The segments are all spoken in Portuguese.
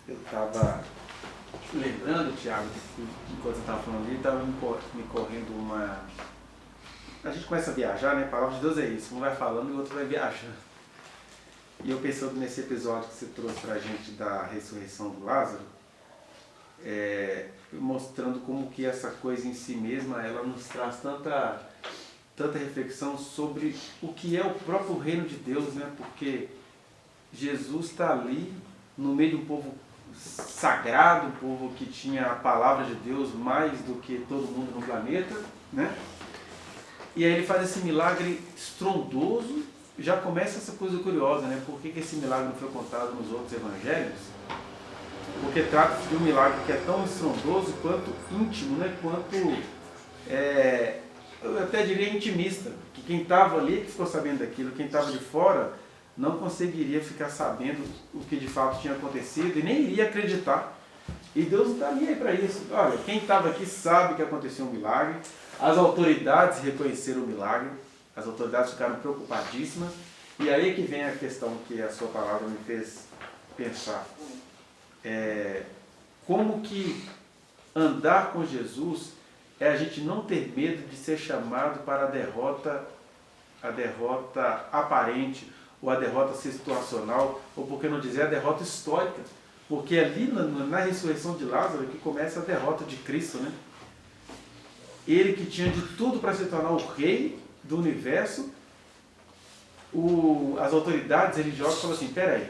Eu estava lembrando, Thiago, enquanto você estava falando ali, estava me correndo uma... A gente começa a viajar, né? A palavra de Deus é isso. Um vai falando e o outro vai viajando. E eu pensando nesse episódio que você trouxe para a gente da ressurreição do Lázaro, mostrando como que essa coisa em si mesma, ela nos traz tanta reflexão sobre o que é o próprio reino de Deus, né? Porque Jesus está ali no meio de um povo sagrado, um povo que tinha a palavra de Deus mais do que todo mundo no planeta, né? E aí ele faz esse milagre estrondoso. Já começa essa coisa curiosa, né? Por que esse milagre não foi contado nos outros evangelhos? Porque trata-se de um milagre que é tão estrondoso quanto íntimo, né? Quanto, eu até diria, intimista. Que quem estava ali que ficou sabendo daquilo, quem estava de fora não conseguiria ficar sabendo o que de fato tinha acontecido e nem iria acreditar. E Deus não está nem aí para isso. Olha, quem estava aqui sabe que aconteceu um milagre, as autoridades reconheceram o milagre, as autoridades ficaram preocupadíssimas, e aí que vem a questão que a sua palavra me fez pensar. Como que andar com Jesus é a gente não ter medo de ser chamado para a derrota aparente, ou a derrota situacional, ou por que não dizer a derrota histórica. Porque ali na ressurreição de Lázaro que começa a derrota de Cristo, né? Ele que tinha de tudo para se tornar o rei do universo, as autoridades religiosas falam assim, peraí,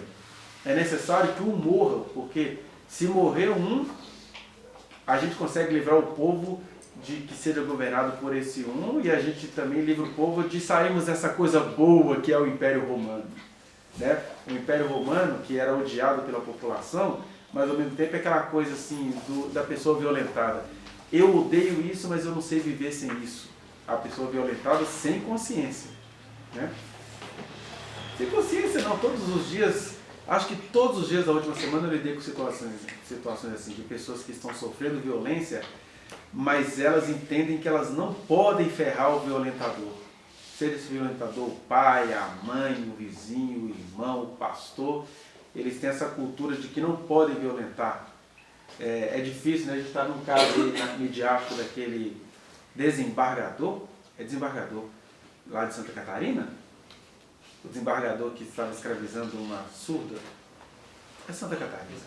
é necessário que um morra, porque se morrer um, a gente consegue livrar o povo de que seja governado por esse um, e a gente também livra o povo de sairmos dessa coisa boa que é o Império Romano. Né? O Império Romano, que era odiado pela população, mas ao mesmo tempo é aquela coisa assim, da pessoa violentada. Eu odeio isso, mas eu não sei viver sem isso. A pessoa violentada sem consciência. Né? Sem consciência não, todos os dias, acho que todos os dias da última semana eu lidei com situações assim, de pessoas que estão sofrendo violência, mas elas entendem que elas não podem ferrar o violentador. Seja esse violentador o pai, a mãe, o vizinho, o irmão, o pastor, eles têm essa cultura de que não podem violentar. É difícil, né? A gente está num caso midiático daquele desembargador, lá de Santa Catarina, o desembargador que estava escravizando uma surda, é Santa Catarina,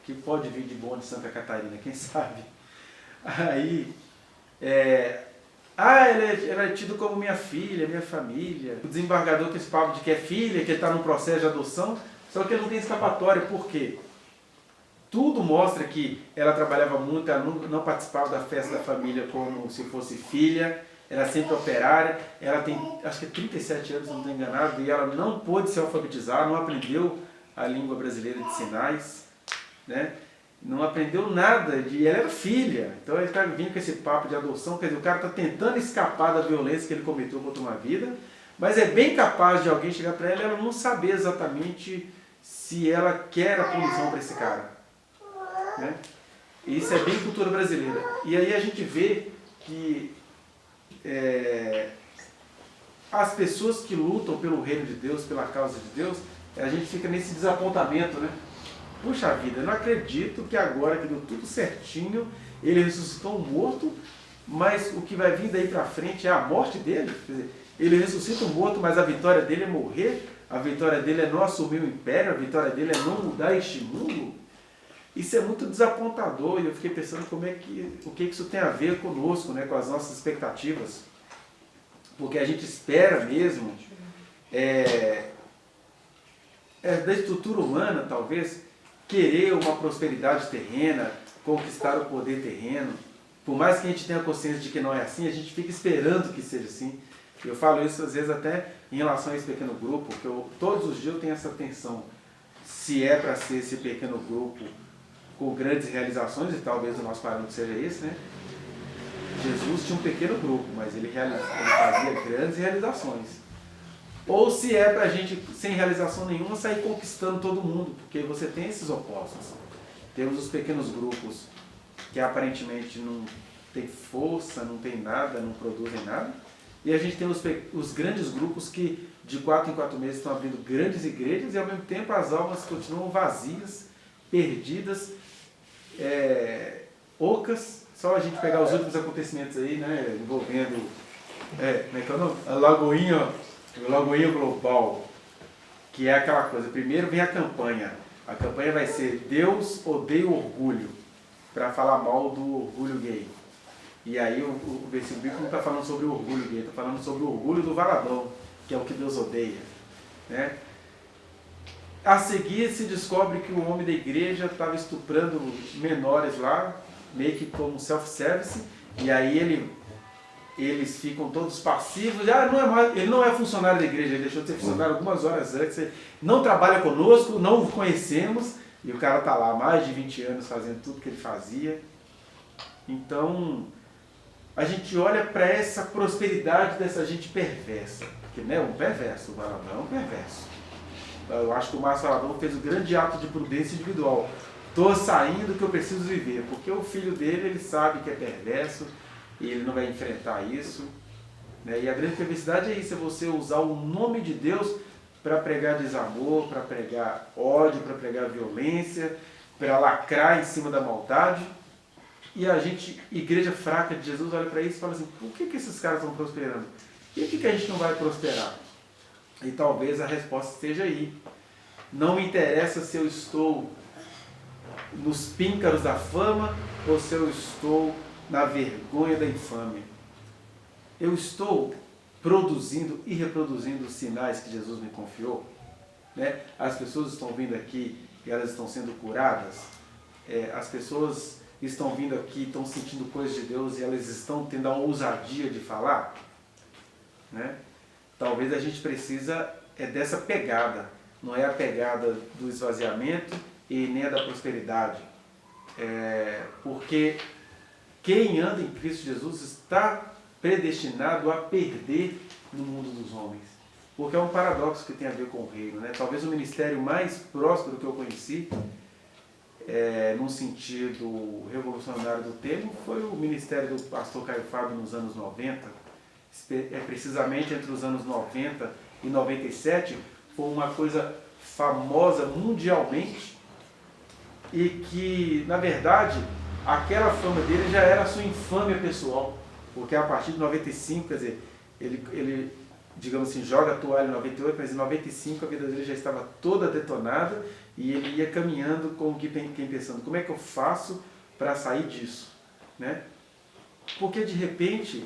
que pode vir de bom de Santa Catarina, quem sabe? Aí, ele é tido como minha filha, minha família. O desembargador tem esse papo de que é filha, que ele está num processo de adoção, só que ele não tem escapatória. Por quê? Tudo mostra que ela trabalhava muito, ela não participava da festa da família como se fosse filha, era sempre operária, ela tem, acho que 37 anos, se não estou enganado, e ela não pôde se alfabetizar, não aprendeu a língua brasileira de sinais, né? Não aprendeu nada, ela era filha. Então ele está vindo com esse papo de adoção, quer dizer, o cara está tentando escapar da violência que ele cometeu contra uma vida, mas é bem capaz de alguém chegar para ela e ela não saber exatamente se ela quer a punição para esse cara. Né? Isso é bem cultura brasileira. E aí a gente vê que as pessoas que lutam pelo reino de Deus, pela causa de Deus, a gente fica nesse desapontamento, né? Puxa vida, eu não acredito que agora que deu tudo certinho, ele ressuscitou um morto, mas o que vai vir daí para frente é a morte dele. Quer dizer, ele ressuscita um morto, mas a vitória dele é morrer, a vitória dele é não assumir o império, a vitória dele é não mudar este mundo. Isso é muito desapontador e eu fiquei pensando o que isso tem a ver conosco, né, com as nossas expectativas. Porque a gente espera mesmo, da estrutura humana, talvez, querer uma prosperidade terrena, conquistar o poder terreno. Por mais que a gente tenha consciência de que não é assim, a gente fica esperando que seja assim. Eu falo isso às vezes até em relação a esse pequeno grupo, que todos os dias eu tenho essa tensão. Se é para ser esse pequeno grupo com grandes realizações, e talvez o nosso parâmetro seja esse, né? Jesus tinha um pequeno grupo, mas ele fazia grandes realizações. Ou se é para a gente, sem realização nenhuma, sair conquistando todo mundo, porque você tem esses opostos. Temos os pequenos grupos que aparentemente não tem força, não tem nada, não produzem nada. E a gente tem os grandes grupos que de 4 em 4 meses estão abrindo grandes igrejas e ao mesmo tempo as almas continuam vazias perdidas, ocas. Só a gente pegar os últimos acontecimentos aí, né, envolvendo como é que é o nome? A Lagoinha Global, que é aquela coisa. Primeiro vem a campanha. A campanha vai ser Deus odeia o orgulho, para falar mal do orgulho gay. E aí o versículo bíblico não está falando sobre o orgulho gay, está falando sobre o orgulho do valadão, que é o que Deus odeia. Né? A seguir se descobre que o homem da igreja estava estuprando menores lá, meio que como self-service, e aí eles ficam todos passivos. Ele não é funcionário da igreja, ele deixou de ser funcionário algumas horas antes, ele não trabalha conosco, não o conhecemos, e o cara está lá há mais de 20 anos fazendo tudo que ele fazia. Então, a gente olha para essa prosperidade dessa gente perversa, porque não é um perverso, não é um perverso. Eu acho que o Márcio Valadão fez o grande ato de prudência individual. Estou saindo que eu preciso viver, porque o filho dele, ele sabe que é perverso, e ele não vai enfrentar isso. Né? E a grande perversidade é isso, é você usar o nome de Deus para pregar desamor, para pregar ódio, para pregar violência, para lacrar em cima da maldade. E a gente, igreja fraca de Jesus, olha para isso e fala assim, por que esses caras estão prosperando? E por que a gente não vai prosperar? E talvez a resposta esteja aí. Não me interessa se eu estou nos píncaros da fama ou se eu estou na vergonha da infâmia. Eu estou produzindo e reproduzindo os sinais que Jesus me confiou. Né? As pessoas estão vindo aqui e elas estão sendo curadas. As pessoas estão vindo aqui, estão sentindo coisas de Deus e elas estão tendo a ousadia de falar. Né? Talvez a gente precisa dessa pegada. Não é a pegada do esvaziamento e nem a da prosperidade. Porque quem anda em Cristo Jesus está predestinado a perder no mundo dos homens. Porque é um paradoxo que tem a ver com o reino. Né? Talvez o ministério mais próspero que eu conheci, num sentido revolucionário do termo, foi o ministério do pastor Caio Fábio nos anos 90. Precisamente entre os anos 90 e 97, foi uma coisa famosa mundialmente e que, na verdade, aquela fama dele já era a sua infâmia pessoal, porque a partir de 95, quer dizer, ele digamos assim, joga a toalha em 98, mas em 95 a vida dele já estava toda detonada e ele ia caminhando como quem pensando, como é que eu faço para sair disso? Né? Porque de repente,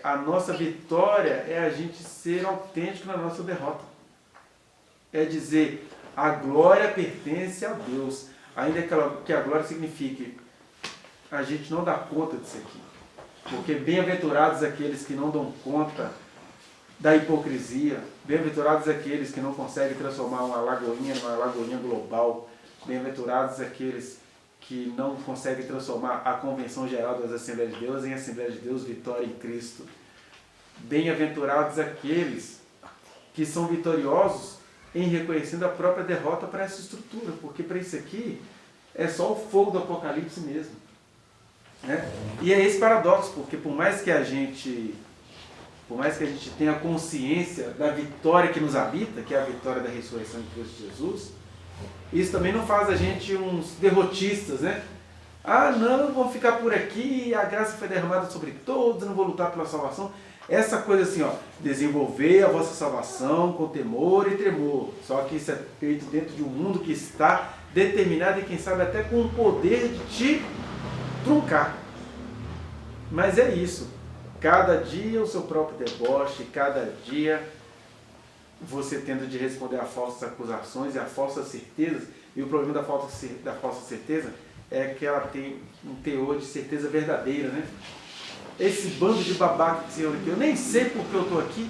a nossa vitória é a gente ser autêntico na nossa derrota. É dizer, a glória pertence a Deus, ainda que a glória signifique a gente não dá conta disso aqui. Porque bem-aventurados aqueles que não dão conta da hipocrisia, bem-aventurados aqueles que não conseguem transformar uma lagoinha numa lagoinha global, bem-aventurados aqueles que não conseguem transformar a Convenção Geral das Assembleias de Deus em Assembleia de Deus, vitória em Cristo. Bem-aventurados aqueles que são vitoriosos em reconhecendo a própria derrota para essa estrutura, porque para isso aqui é só o fogo do Apocalipse mesmo. Né? E é esse paradoxo, porque por mais que a gente tenha consciência da vitória que nos habita, que é a vitória da ressurreição de Cristo Jesus, isso também não faz a gente uns derrotistas, né? Ah, não, vou ficar por aqui, a graça foi derramada sobre todos, não vou lutar pela salvação. Essa coisa assim, desenvolver a vossa salvação com temor e tremor. Só que isso é feito dentro de um mundo que está determinado e quem sabe até com o poder de te truncar. Mas é isso. Cada dia o seu próprio deboche, cada dia você tendo de responder a falsas acusações e a falsas certezas. E o problema da falsa certeza é que ela tem um teor de certeza verdadeira, né? Esse bando de babaca que se aqui, eu nem sei porque eu estou aqui,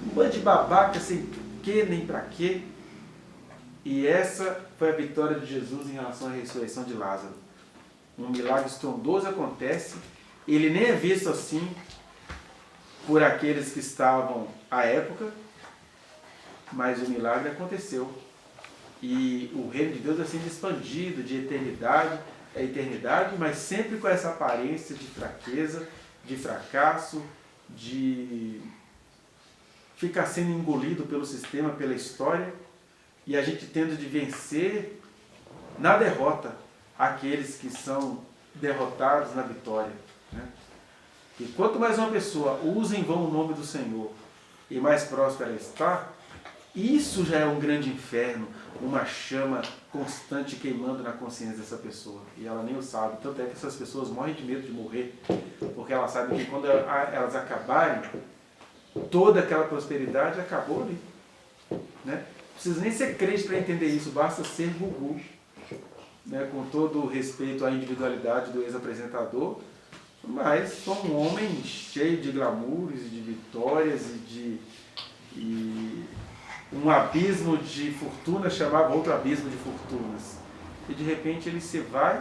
um bando de babaca sem quê nem para quê. E essa foi a vitória de Jesus em relação à ressurreição de Lázaro. Um milagre estrondoso acontece, ele nem é visto assim por aqueles que estavam à época, mas o milagre aconteceu. E o reino de Deus é sendo expandido de eternidade a eternidade, mas sempre com essa aparência de fraqueza, de fracasso, de ficar sendo engolido pelo sistema, pela história, e a gente tendo de vencer na derrota aqueles que são derrotados na vitória. Né? E quanto mais uma pessoa usa em vão o nome do Senhor e mais próspera ela está, isso já é um grande inferno, uma chama constante queimando na consciência dessa pessoa. E ela nem o sabe. Tanto é que essas pessoas morrem de medo de morrer, porque elas sabem que quando elas acabarem, toda aquela prosperidade acabou ali. Né? Não precisa nem ser crente para entender isso, basta ser Gugu. Né? Com todo o respeito à individualidade do ex-apresentador, mas foi um homem cheio de glamours e de vitórias e um abismo de fortuna chamava outro abismo de fortunas. E de repente ele se vai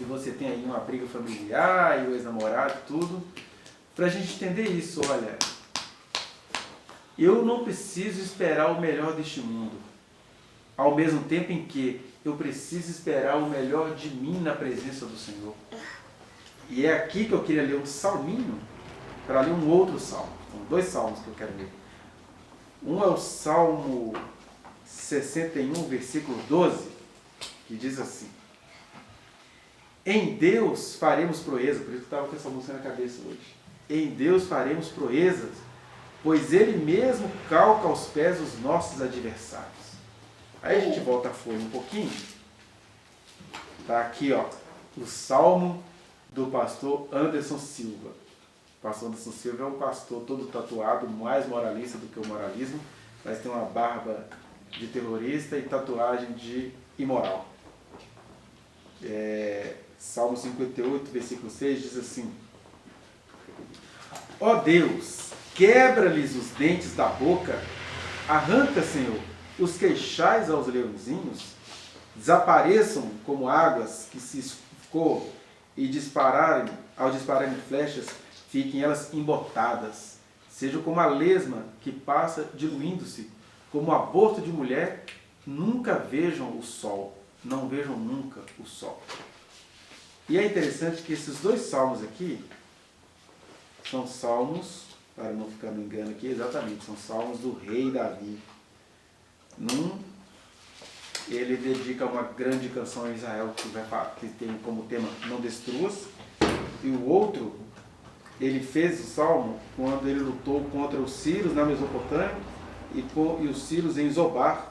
e você tem aí uma briga familiar e o ex-namorado e tudo. Para a gente entender isso, olha, eu não preciso esperar o melhor deste mundo, ao mesmo tempo em que eu preciso esperar o melhor de mim na presença do Senhor. E é aqui que eu queria ler um salminho, para ler um outro salmo. São 2 salmos que eu quero ler. Um é o Salmo 61, versículo 12, que diz assim: em Deus faremos proeza, por isso que eu estava com essa música na cabeça hoje. Em Deus faremos proezas, pois Ele mesmo calca aos pés os nossos adversários. Aí a gente volta a folha um pouquinho. Está aqui, ó, o Salmo do pastor Anderson Silva. O pastor Anderson Silva é um pastor todo tatuado, mais moralista do que o moralismo, mas tem uma barba de terrorista e tatuagem de imoral. Salmo 58, versículo 6 diz assim: ó Deus, quebra-lhes os dentes da boca, arranca, Senhor, os queixais aos leõezinhos, desapareçam como águas que se escoam e ao dispararem flechas, fiquem elas embotadas, sejam como a lesma que passa diluindo-se, como o aborto de mulher, nunca vejam o sol, não vejam nunca o sol. E é interessante que esses 2 salmos aqui são salmos, para não ficar me engano aqui, exatamente, são salmos do rei Davi. Num, ele dedica uma grande canção a Israel, que tem como tema Não Destruas, e o outro, ele fez o salmo quando ele lutou contra os sírios na Mesopotâmia e os sírios em Zobar,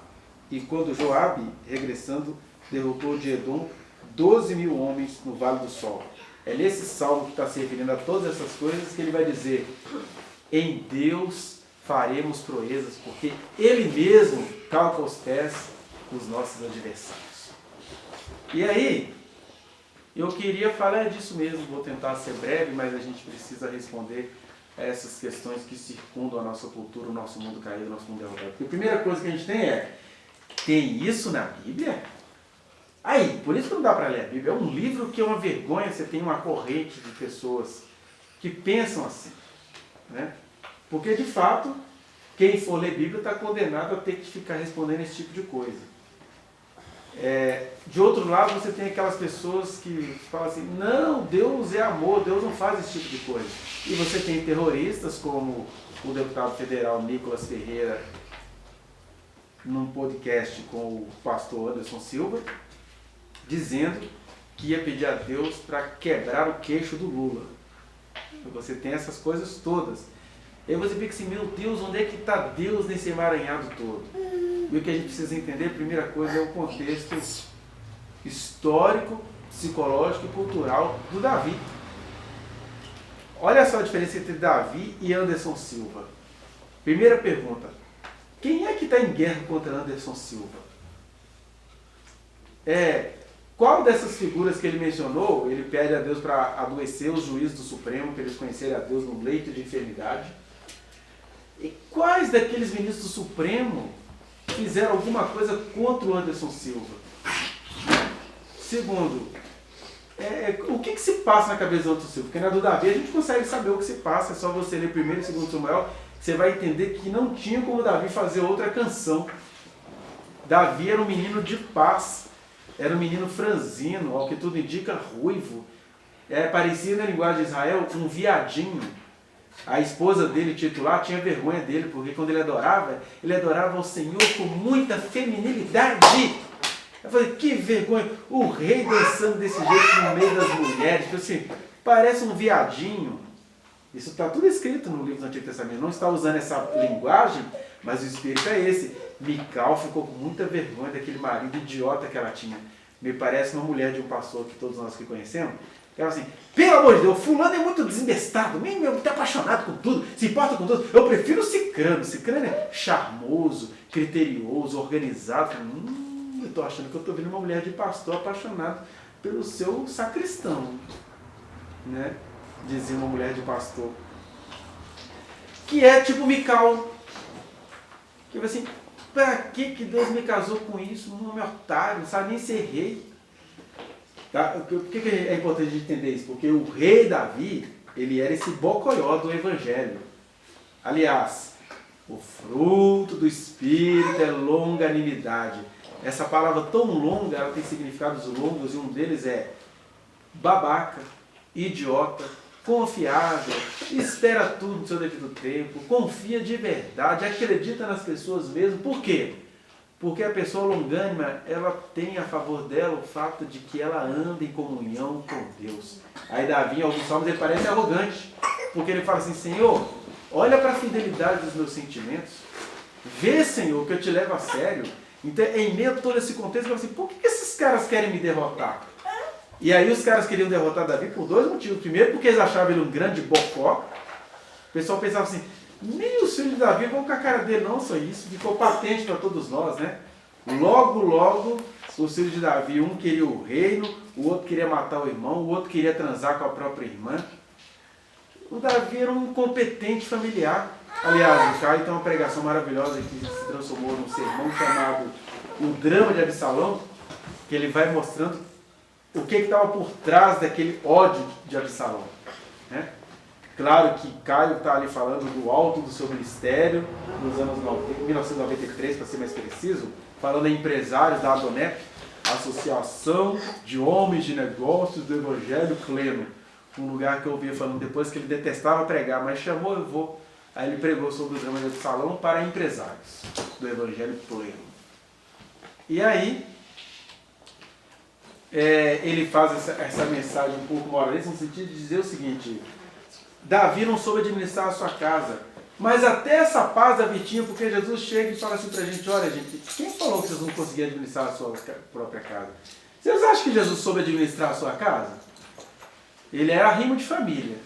e quando Joabe, regressando, derrotou de Edom 12.000 homens no Vale do Sol. É nesse salmo que está se referindo a todas essas coisas que ele vai dizer: em Deus faremos proezas, porque Ele mesmo calca os pés dos nossos adversários. E aí, eu queria falar disso mesmo, vou tentar ser breve, mas a gente precisa responder a essas questões que circundam a nossa cultura, o nosso mundo caído, o nosso mundo derrotado. Porque a primeira coisa que a gente tem isso na Bíblia? Aí, por isso que não dá para ler a Bíblia. É um livro que é uma vergonha, você tem uma corrente de pessoas que pensam assim. Né? Porque, de fato, quem for ler Bíblia está condenado a ter que ficar respondendo esse tipo de coisa. De outro lado, você tem aquelas pessoas que falam assim: não, Deus é amor, Deus não faz esse tipo de coisa. E você tem terroristas como o deputado federal Nicolas Ferreira, num podcast com o pastor Anderson Silva, dizendo que ia pedir a Deus para quebrar o queixo do Lula. Você tem essas coisas todas. E aí você fica assim: meu Deus, onde é que está Deus nesse emaranhado todo? E o que a gente precisa entender, a primeira coisa, é o contexto histórico, psicológico e cultural do Davi. Olha só a diferença entre Davi e Anderson Silva. Primeira pergunta: quem é que está em guerra contra Anderson Silva? Qual dessas figuras que ele mencionou, ele pede a Deus para adoecer os juízes do Supremo, para eles conhecerem a Deus no leito de enfermidade? E quais daqueles ministros do Supremo fizeram alguma coisa contra o Anderson Silva? Segundo, o que se passa na cabeça do Anderson Silva? Porque na do Davi a gente consegue saber o que se passa, é só você ler 1º e 2º Samuel, você vai entender que não tinha como Davi fazer outra canção. Davi era um menino de paz, era um menino franzino, ao que tudo indica, ruivo, parecia na linguagem de Israel um viadinho. A esposa dele, titular, tinha vergonha dele, porque quando ele adorava o Senhor com muita feminilidade. Eu falei, que vergonha, o rei dançando desse jeito no meio das mulheres, tipo assim, parece um viadinho. Isso está tudo escrito no livro do Antigo Testamento, não está usando essa linguagem, mas o espírito é esse. Mical ficou com muita vergonha daquele marido idiota que ela tinha. Me parece uma mulher de um pastor que todos nós que conhecemos. Ela assim, pelo amor de Deus, fulano é muito desembestado, muito apaixonado com tudo, se importa com tudo. Eu prefiro o Cicrano. Cicrano é charmoso, criterioso, organizado. Eu estou achando que eu estou vendo uma mulher de pastor apaixonada pelo seu sacristão. Né? Dizia uma mulher de pastor. Que é tipo Mical. Que vai assim, para que Deus me casou com isso? Um homem otário, não sabe nem ser rei. Tá? Por que é importante a gente entender isso? Porque o rei Davi, ele era esse bocoió do evangelho. Aliás, o fruto do Espírito é longanimidade. Essa palavra tão longa, ela tem significados longos e um deles é babaca, idiota, confiável, espera tudo no seu devido tempo, confia de verdade, acredita nas pessoas mesmo. Por quê? Porque a pessoa longânima, ela tem a favor dela o fato de que ela anda em comunhão com Deus. Aí Davi, em alguns salmos, ele parece arrogante, porque ele fala assim, Senhor, olha para a fidelidade dos meus sentimentos, vê, Senhor, que eu te levo a sério. Então, em meio a todo esse contexto, ele fala assim, por que esses caras querem me derrotar? E aí os caras queriam derrotar Davi por dois motivos. Primeiro, porque eles achavam ele um grande bocó. O pessoal pensava assim, nem os filhos de Davi vão com a cara dele, não, só isso. Ficou patente para todos nós, né? Logo, os filhos de Davi, um queria o reino, o outro queria matar o irmão, o outro queria transar com a própria irmã. O Davi era um incompetente familiar. Aliás, o Caio tem uma pregação maravilhosa que se transformou num sermão chamado O Drama de Absalão, que ele vai mostrando o que estava por trás daquele ódio de Absalão. Né? Claro que Caio está ali falando do alto do seu ministério, nos anos 1993, para ser mais preciso, falando em empresários da Adonep, Associação de Homens de Negócios do Evangelho Pleno, um lugar que eu ouvia falando depois que ele detestava pregar, mas chamou, eu vou. Aí ele pregou sobre o drama de Absalão para empresários do Evangelho Pleno. E aí, ele faz essa mensagem um pouco moralista no sentido de dizer o seguinte, Davi não soube administrar a sua casa, mas até essa paz Davi tinha, porque Jesus chega e fala assim pra gente, olha gente, quem falou que vocês não conseguiam administrar a sua própria casa? Vocês acham que Jesus soube administrar a sua casa? Ele era rimo de família.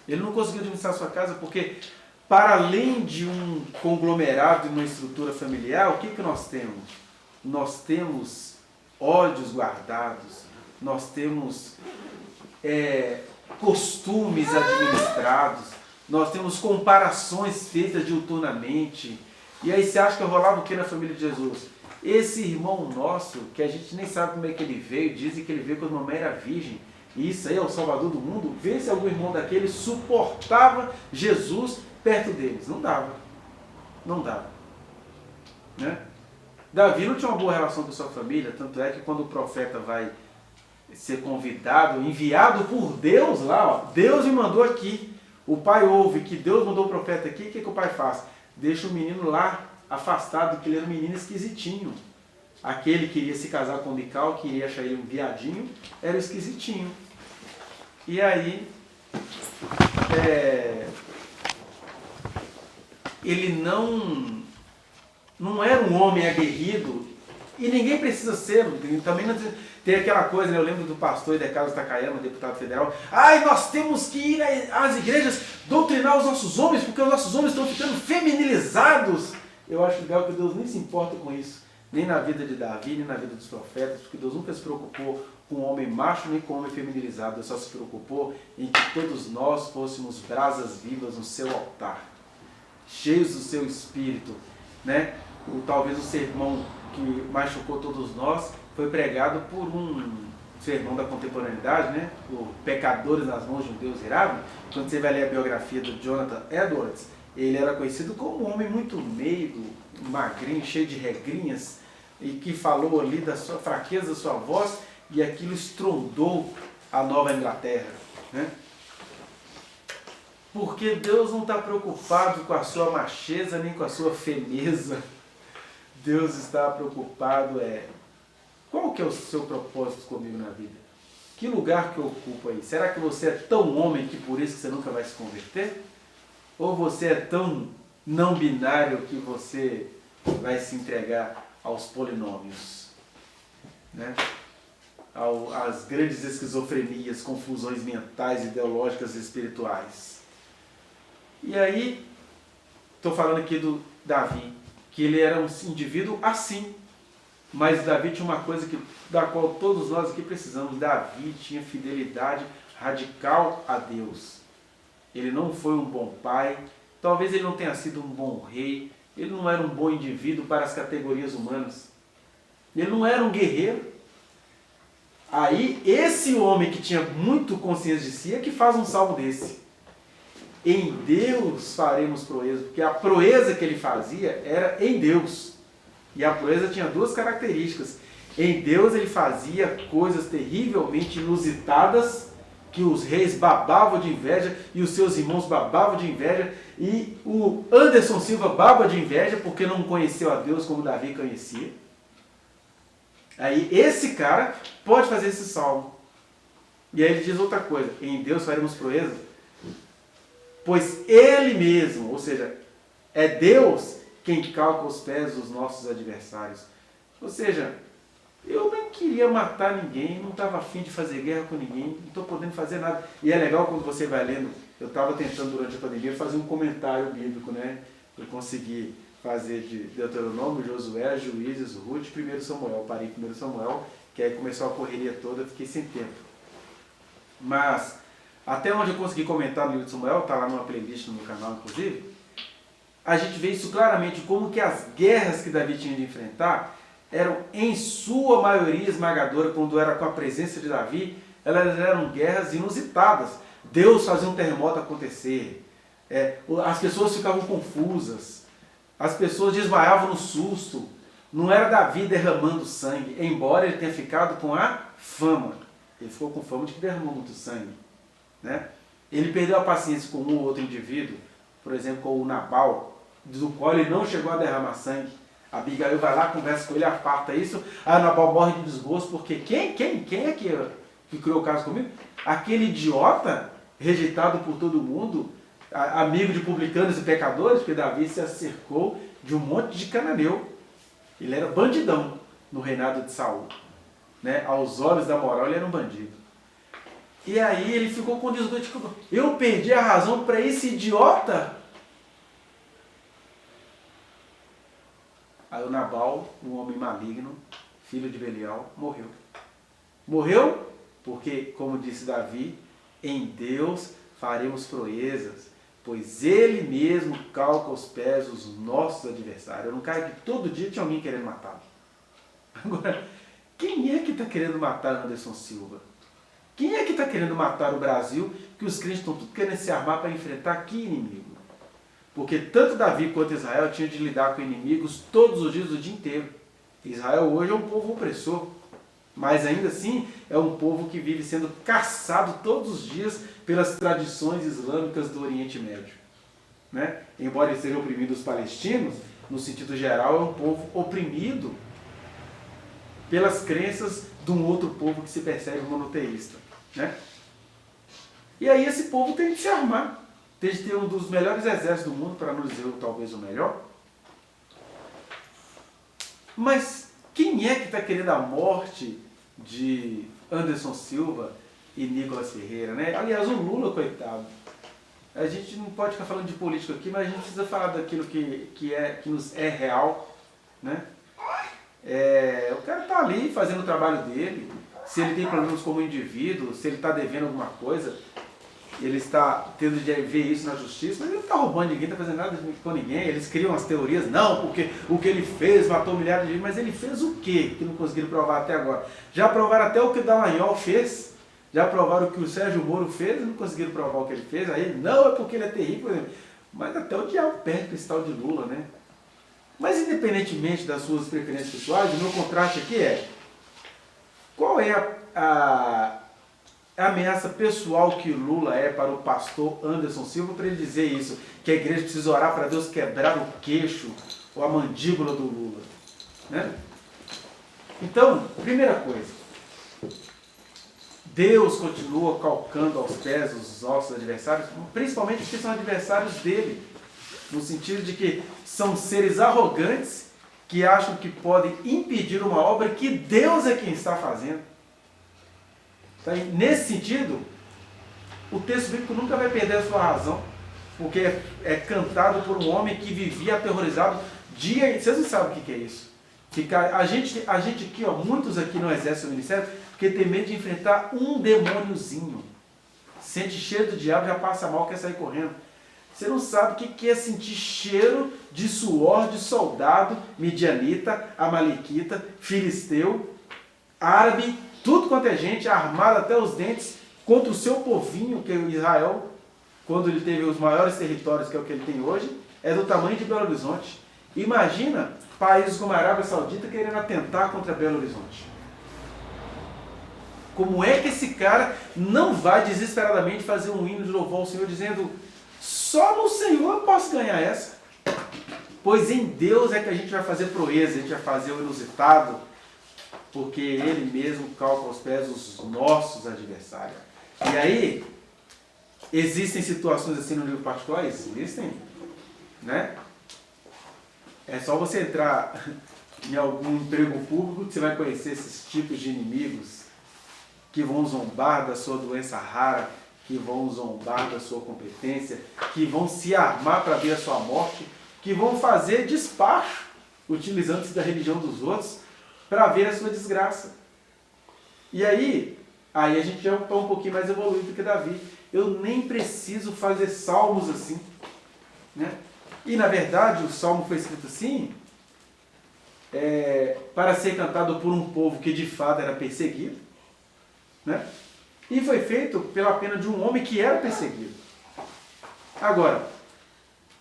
Ele não conseguiu administrar a sua casa porque, para além de um conglomerado e uma estrutura familiar, o que nós temos? Nós temos ódios guardados, nós temos costumes administrados, nós temos comparações feitas diuturnamente. E aí você acha que rolava o que na família de Jesus? Esse irmão nosso, que a gente nem sabe como é que ele veio, dizem que ele veio quando a mamãe era virgem, e isso aí é o Salvador do mundo, vê se algum irmão daquele suportava Jesus perto deles. Não dava. Não dava. Né? Davi não tinha uma boa relação com sua família, tanto é que quando o profeta vai ser convidado, enviado por Deus lá, ó, Deus me mandou aqui, o pai ouve que Deus mandou o profeta aqui, o que o pai faz? Deixa o menino lá, afastado, porque ele era um menino esquisitinho. Aquele que iria se casar com Mical, que iria achar ele um viadinho, era esquisitinho. E aí, ele não era um homem aguerrido, e ninguém precisa ser, também não tem aquela coisa, né? Eu lembro do pastor de Carlos Takayama, deputado federal, nós temos que ir às igrejas doutrinar os nossos homens, porque os nossos homens estão ficando feminilizados. Eu acho legal que Deus nem se importa com isso, nem na vida de Davi, nem na vida dos profetas, porque Deus nunca se preocupou com o homem macho, nem com o homem feminilizado. Deus só se preocupou em que todos nós fôssemos brasas vivas no seu altar, cheios do seu espírito, né? Talvez o sermão que machucou todos nós foi pregado por um sermão da contemporaneidade, né? O Pecadores nas mãos de um Deus irado. Quando você vai ler a biografia do Jonathan Edwards, ele era conhecido como um homem muito meigo, magrinho, cheio de regrinhas, e que falou ali da sua fraqueza, da sua voz, e aquilo estrondou a Nova Inglaterra, né? Porque Deus não está preocupado com a sua macheza nem com a sua feneza. Deus está preocupado qual que é o seu propósito comigo na vida? Que lugar que eu ocupo aí? Será que você é tão homem que por isso que você nunca vai se converter? Ou você é tão não binário que você vai se entregar aos polinômios, né? Às grandes esquizofrenias, confusões mentais, ideológicas e espirituais. E aí, estou falando aqui do Davi, que ele era um indivíduo assim, mas Davi tinha uma coisa da qual todos nós aqui precisamos. Davi tinha fidelidade radical a Deus. Ele não foi um bom pai, talvez ele não tenha sido um bom rei, ele não era um bom indivíduo para as categorias humanas. Ele não era um guerreiro. Aí, esse homem que tinha muito consciência de si é que faz um salmo desse. Em Deus faremos proeza, porque a proeza que ele fazia era em Deus. E a proeza tinha duas características. Em Deus ele fazia coisas terrivelmente inusitadas, que os reis babavam de inveja e os seus irmãos babavam de inveja, e o Anderson Silva baba de inveja porque não conheceu a Deus como Davi conhecia. Aí esse cara pode fazer esse salmo. E aí ele diz outra coisa: em Deus faremos proeza, pois Ele mesmo, ou seja, é Deus quem calca os pés dos nossos adversários. Ou seja, eu nem queria matar ninguém, não estava afim de fazer guerra com ninguém, não estou podendo fazer nada. E é legal quando você vai lendo, eu estava tentando durante a pandemia fazer um comentário bíblico, né? Eu consegui fazer de Deuteronômio, Josué, Juízes, Ruth, 1 Samuel. Parei em 1 Samuel, que aí começou a correria toda, fiquei sem tempo. Mas, até onde eu consegui comentar no livro de Samuel, está lá numa playlist no meu canal, inclusive, a gente vê isso claramente, como que as guerras que Davi tinha de enfrentar eram, em sua maioria esmagadora, quando era com a presença de Davi, elas eram guerras inusitadas. Deus fazia um terremoto acontecer, as pessoas ficavam confusas, as pessoas desmaiavam no susto. Não era Davi derramando sangue, embora ele tenha ficado com a fama. Ele ficou com fama de que derramou muito sangue, né? Ele perdeu a paciência com um ou outro indivíduo, por exemplo, com o Nabal, do qual ele não chegou a derramar sangue. A Abigail vai lá, conversa com ele, aparta isso. Aí o Nabal morre de desgosto, porque quem é que criou o caso comigo? Aquele idiota, rejeitado por todo mundo, amigo de publicanos e pecadores, porque Davi se acercou de um monte de cananeu. Ele era bandidão no reinado de Saul, né? Aos olhos da moral ele era um bandido. E aí ele ficou com desgosto, tipo, eu perdi a razão para esse idiota. Aí o Nabal, um homem maligno, filho de Belial, morreu. Morreu porque, como disse Davi, em Deus faremos proezas, pois Ele mesmo calca os pés dos nossos adversários. Eu não caio que todo dia tinha alguém querendo matá-lo. Agora, quem é que está querendo matar Anderson Silva? Quem é que está querendo matar o Brasil, que os crentes estão tudo querendo se armar para enfrentar que inimigo? Porque tanto Davi quanto Israel tinham de lidar com inimigos todos os dias do dia inteiro. Israel hoje é um povo opressor, mas ainda assim é um povo que vive sendo caçado todos os dias pelas tradições islâmicas do Oriente Médio, né? Embora eles sejam oprimidos os palestinos, no sentido geral é um povo oprimido pelas crenças de um outro povo que se percebe monoteísta, né? E aí esse povo tem de se armar. Tem de ter um dos melhores exércitos do mundo, para não dizer talvez o melhor. Mas quem é que está querendo a morte de Anderson Silva e Nicolas Ferreira, né? Aliás, o Lula, coitado. A gente não pode ficar falando de política aqui, mas a gente precisa falar daquilo que nos é real, né? O cara está ali fazendo o trabalho dele. Se ele tem problemas como indivíduo, se ele está devendo alguma coisa, ele está tendo de ver isso na justiça, mas ele não está roubando ninguém, não está fazendo nada com ninguém. Eles criam as teorias, não, porque o que ele fez matou milhares de gente, mas ele fez o quê que não conseguiram provar até agora? Já provaram até o que o Dallagnol fez, já provaram o que o Sérgio Moro fez, não conseguiram provar o que ele fez, aí não, é porque ele é terrível, mas até o diabo perde esse tal de Lula, né? Mas independentemente das suas preferências pessoais, o meu contraste aqui qual é a ameaça pessoal que Lula é para o pastor Anderson Silva para ele dizer isso, que a igreja precisa orar para Deus quebrar o queixo ou a mandíbula do Lula. Né? Então, primeira coisa, Deus continua calcando aos pés os nossos adversários, principalmente porque são adversários dele, no sentido de que são seres arrogantes que acham que podem impedir uma obra que Deus é quem está fazendo. Então, nesse sentido, o texto bíblico nunca vai perder a sua razão, porque é cantado por um homem que vivia aterrorizado dia. Vocês não sabem o que é isso. A gente aqui, ó, muitos aqui não exercem o ministério porque tem medo de enfrentar um demôniozinho. Sente cheiro do diabo, já passa mal, quer sair correndo. Você não sabe o que é sentir cheiro de suor de soldado midianita, amalequita, filisteu, árabe, tudo quanto é gente, armado até os dentes, contra o seu povinho, que é o Israel, quando ele teve os maiores territórios, que é o que ele tem hoje, é do tamanho de Belo Horizonte. Imagina países como a Arábia Saudita querendo atentar contra Belo Horizonte. Como é que esse cara não vai desesperadamente fazer um hino de louvor ao Senhor, dizendo: só no Senhor eu posso ganhar essa? Pois em Deus é que a gente vai fazer proeza, a gente vai fazer o inusitado, porque Ele mesmo calca aos pés os nossos adversários. E aí, existem situações assim no livro particular? Existem, né? É só você entrar em algum emprego público que você vai conhecer esses tipos de inimigos que vão zombar da sua doença rara, que vão zombar da sua competência, que vão se armar para ver a sua morte, que vão fazer despacho, utilizando-se da religião dos outros, para ver a sua desgraça. E aí a gente já está um pouquinho mais evoluído do que Davi. Eu nem preciso fazer salmos assim, né? E na verdade o salmo foi escrito assim, para ser cantado por um povo que de fato era perseguido, né? E foi feito pela pena de um homem que era perseguido. Agora,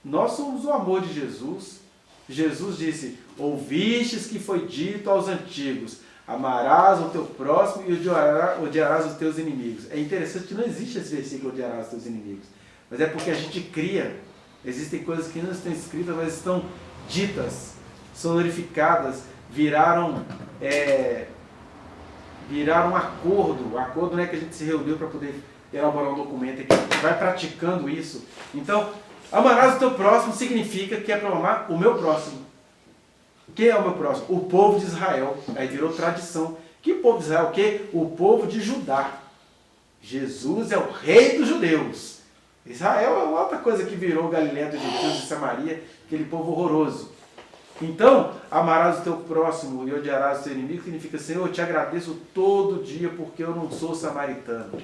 nós somos o amor de Jesus. Jesus disse: ouvistes que foi dito aos antigos, amarás o teu próximo e odiarás os teus inimigos. É interessante que não existe esse versículo, odiarás os teus inimigos. Mas é porque a gente cria. Existem coisas que não estão escritas, mas estão ditas, sonorificadas, viraram um acordo. Acordo não é que a gente se reuniu para poder elaborar um documento, é que a gente vai praticando isso. Então, amarás o teu próximo significa que é para amar o meu próximo. Quem é o meu próximo? O povo de Israel. Aí virou tradição. Que povo de Israel? O quê? O povo de Judá. Jesus é o rei dos judeus. Israel é outra coisa que virou Galileia dos gentios e Samaria, aquele povo horroroso. Então, amarás o teu próximo e odiarás o teu inimigo, significa: Senhor, eu te agradeço todo dia porque eu não sou samaritano.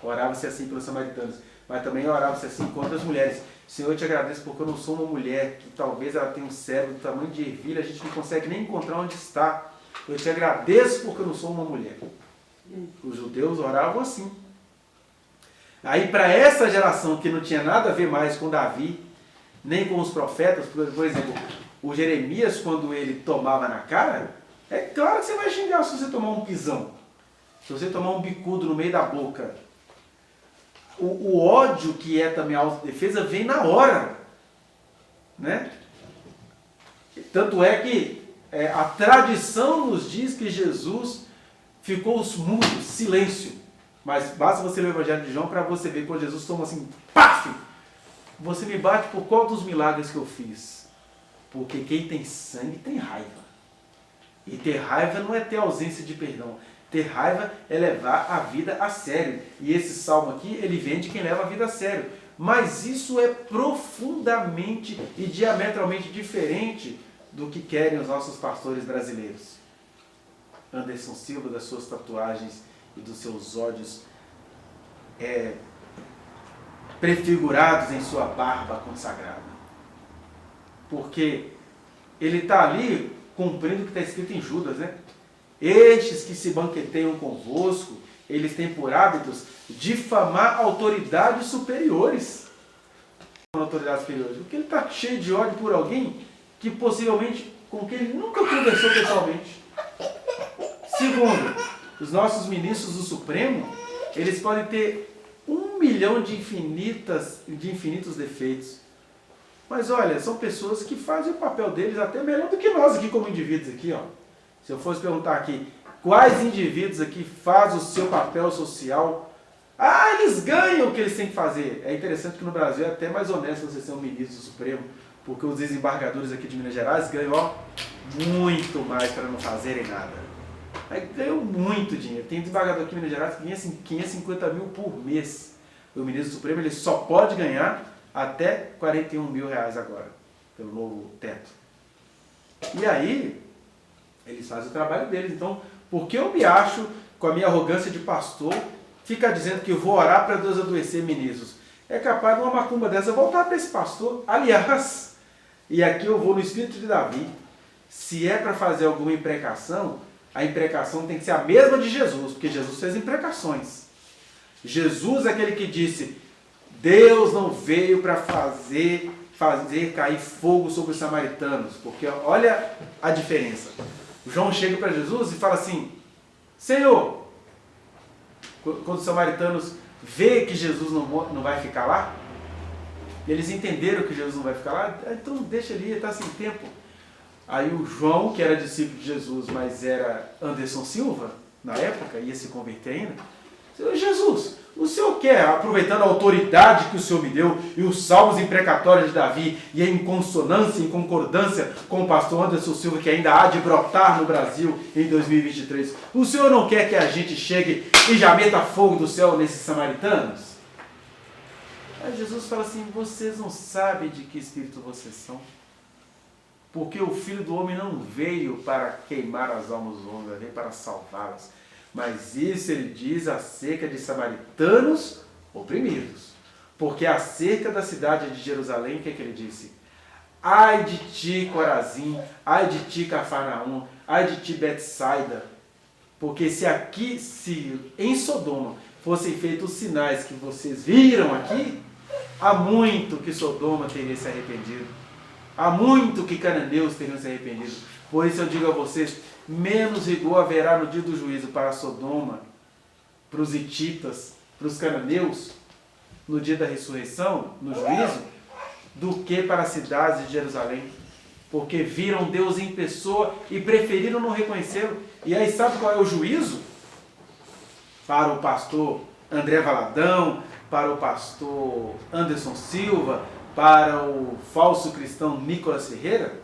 Orava-se assim pelos samaritanos, mas também orava-se assim contra as mulheres. Senhor, eu te agradeço porque eu não sou uma mulher que talvez ela tenha um cérebro do tamanho de ervilha, a gente não consegue nem encontrar onde está. Eu te agradeço porque eu não sou uma mulher. Os judeus oravam assim. Aí para essa geração que não tinha nada a ver mais com Davi, nem com os profetas, por exemplo, o Jeremias, quando ele tomava na cara, é claro que você vai xingar se você tomar um pisão, se você tomar um bicudo no meio da boca. O ódio, que é também a autodefesa, vem na hora, né? Tanto é que a tradição nos diz que Jesus ficou mudo, silêncio. Mas basta você ler o Evangelho de João para você ver quando Jesus toma assim, paf! Você me bate por qual dos milagres que eu fiz? Porque quem tem sangue tem raiva. E ter raiva não é ter ausência de perdão. Ter raiva é levar a vida a sério. E esse salmo aqui, ele vem de quem leva a vida a sério. Mas isso é profundamente e diametralmente diferente do que querem os nossos pastores brasileiros. Anderson Silva, das suas tatuagens e dos seus ódios prefigurados em sua barba consagrada. Porque ele está ali cumprindo o que está escrito em Judas, né? Estes que se banqueteiam convosco, eles têm por hábitos difamar autoridades superiores. Autoridades superiores, porque ele está cheio de ódio por alguém que possivelmente com quem ele nunca conversou pessoalmente. Segundo, os nossos ministros do Supremo Eles podem ter 1 milhão de infinitos defeitos. Mas olha, são pessoas que fazem o papel deles até melhor do que nós aqui como indivíduos aqui, ó. Se eu fosse perguntar aqui, quais indivíduos aqui fazem o seu papel social? Ah, eles ganham o que eles têm que fazer. É interessante que no Brasil é até mais honesto você ser um ministro do Supremo, porque os desembargadores aqui de Minas Gerais ganham, ó, muito mais para não fazerem nada. Aí ganham muito dinheiro. Tem desembargador aqui em Minas Gerais que ganha 550 mil por mês. O ministro do Supremo ele só pode ganhar até 41 mil reais agora, pelo novo teto. E aí, eles fazem o trabalho deles. Então, por que eu me acho, com a minha arrogância de pastor, ficar dizendo que eu vou orar para Deus adoecer ministros? É capaz de uma macumba dessa voltar para esse pastor. Aliás, e aqui eu vou no espírito de Davi, se é para fazer alguma imprecação, a imprecação tem que ser a mesma de Jesus, porque Jesus fez imprecações. Jesus é aquele que disse, Deus não veio para fazer cair fogo sobre os samaritanos, porque olha a diferença. João chega para Jesus e fala assim, Senhor, quando os samaritanos vê que Jesus não vai ficar lá, eles entenderam que Jesus não vai ficar lá, então deixa ele, ele está sem tempo. Aí o João, que era discípulo de Jesus, mas era Anderson Silva, na época, ia se converter ainda, Senhor Jesus, o Senhor quer, aproveitando a autoridade que o Senhor me deu, e os salmos imprecatórios de Davi, e em consonância, em concordância com o pastor Anderson Silva, que ainda há de brotar no Brasil em 2023, o Senhor não quer que a gente chegue e já meta fogo do céu nesses samaritanos? Aí Jesus fala assim, vocês não sabem de que espírito vocês são? Porque o Filho do Homem não veio para queimar as almas dos homens, veio para salvá-las. Mas isso ele diz acerca de samaritanos oprimidos. Porque acerca da cidade de Jerusalém, o que é que ele disse? Ai de ti, Corazim, ai de ti, Cafarnaum, ai de ti, Betsaida. Porque se em Sodoma fossem feitos os sinais que vocês viram aqui, há muito que Sodoma teria se arrependido. Há muito que cananeus teriam se arrependido. Por isso eu digo a vocês, menos rigor haverá no dia do juízo para Sodoma, para os hititas, para os cananeus, no dia da ressurreição, no juízo, do que para as cidades de Jerusalém. Porque viram Deus em pessoa e preferiram não reconhecê-lo. E aí sabe qual é o juízo? Para o pastor André Valadão, para o pastor Anderson Silva, para o falso cristão Nicolas Ferreira,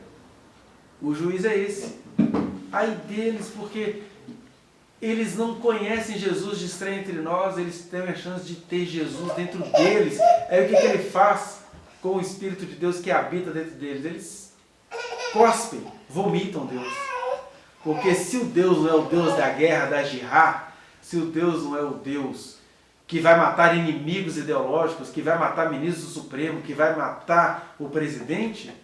o juízo é esse. Ai deles, porque eles não conhecem Jesus de estranho entre nós, eles têm a chance de ter Jesus dentro deles. Aí o que ele faz com o Espírito de Deus que habita dentro deles? Eles cospem, vomitam Deus. Porque se o Deus não é o Deus da guerra, da jihad, se o Deus não é o Deus que vai matar inimigos ideológicos, que vai matar ministro do Supremo, que vai matar o presidente,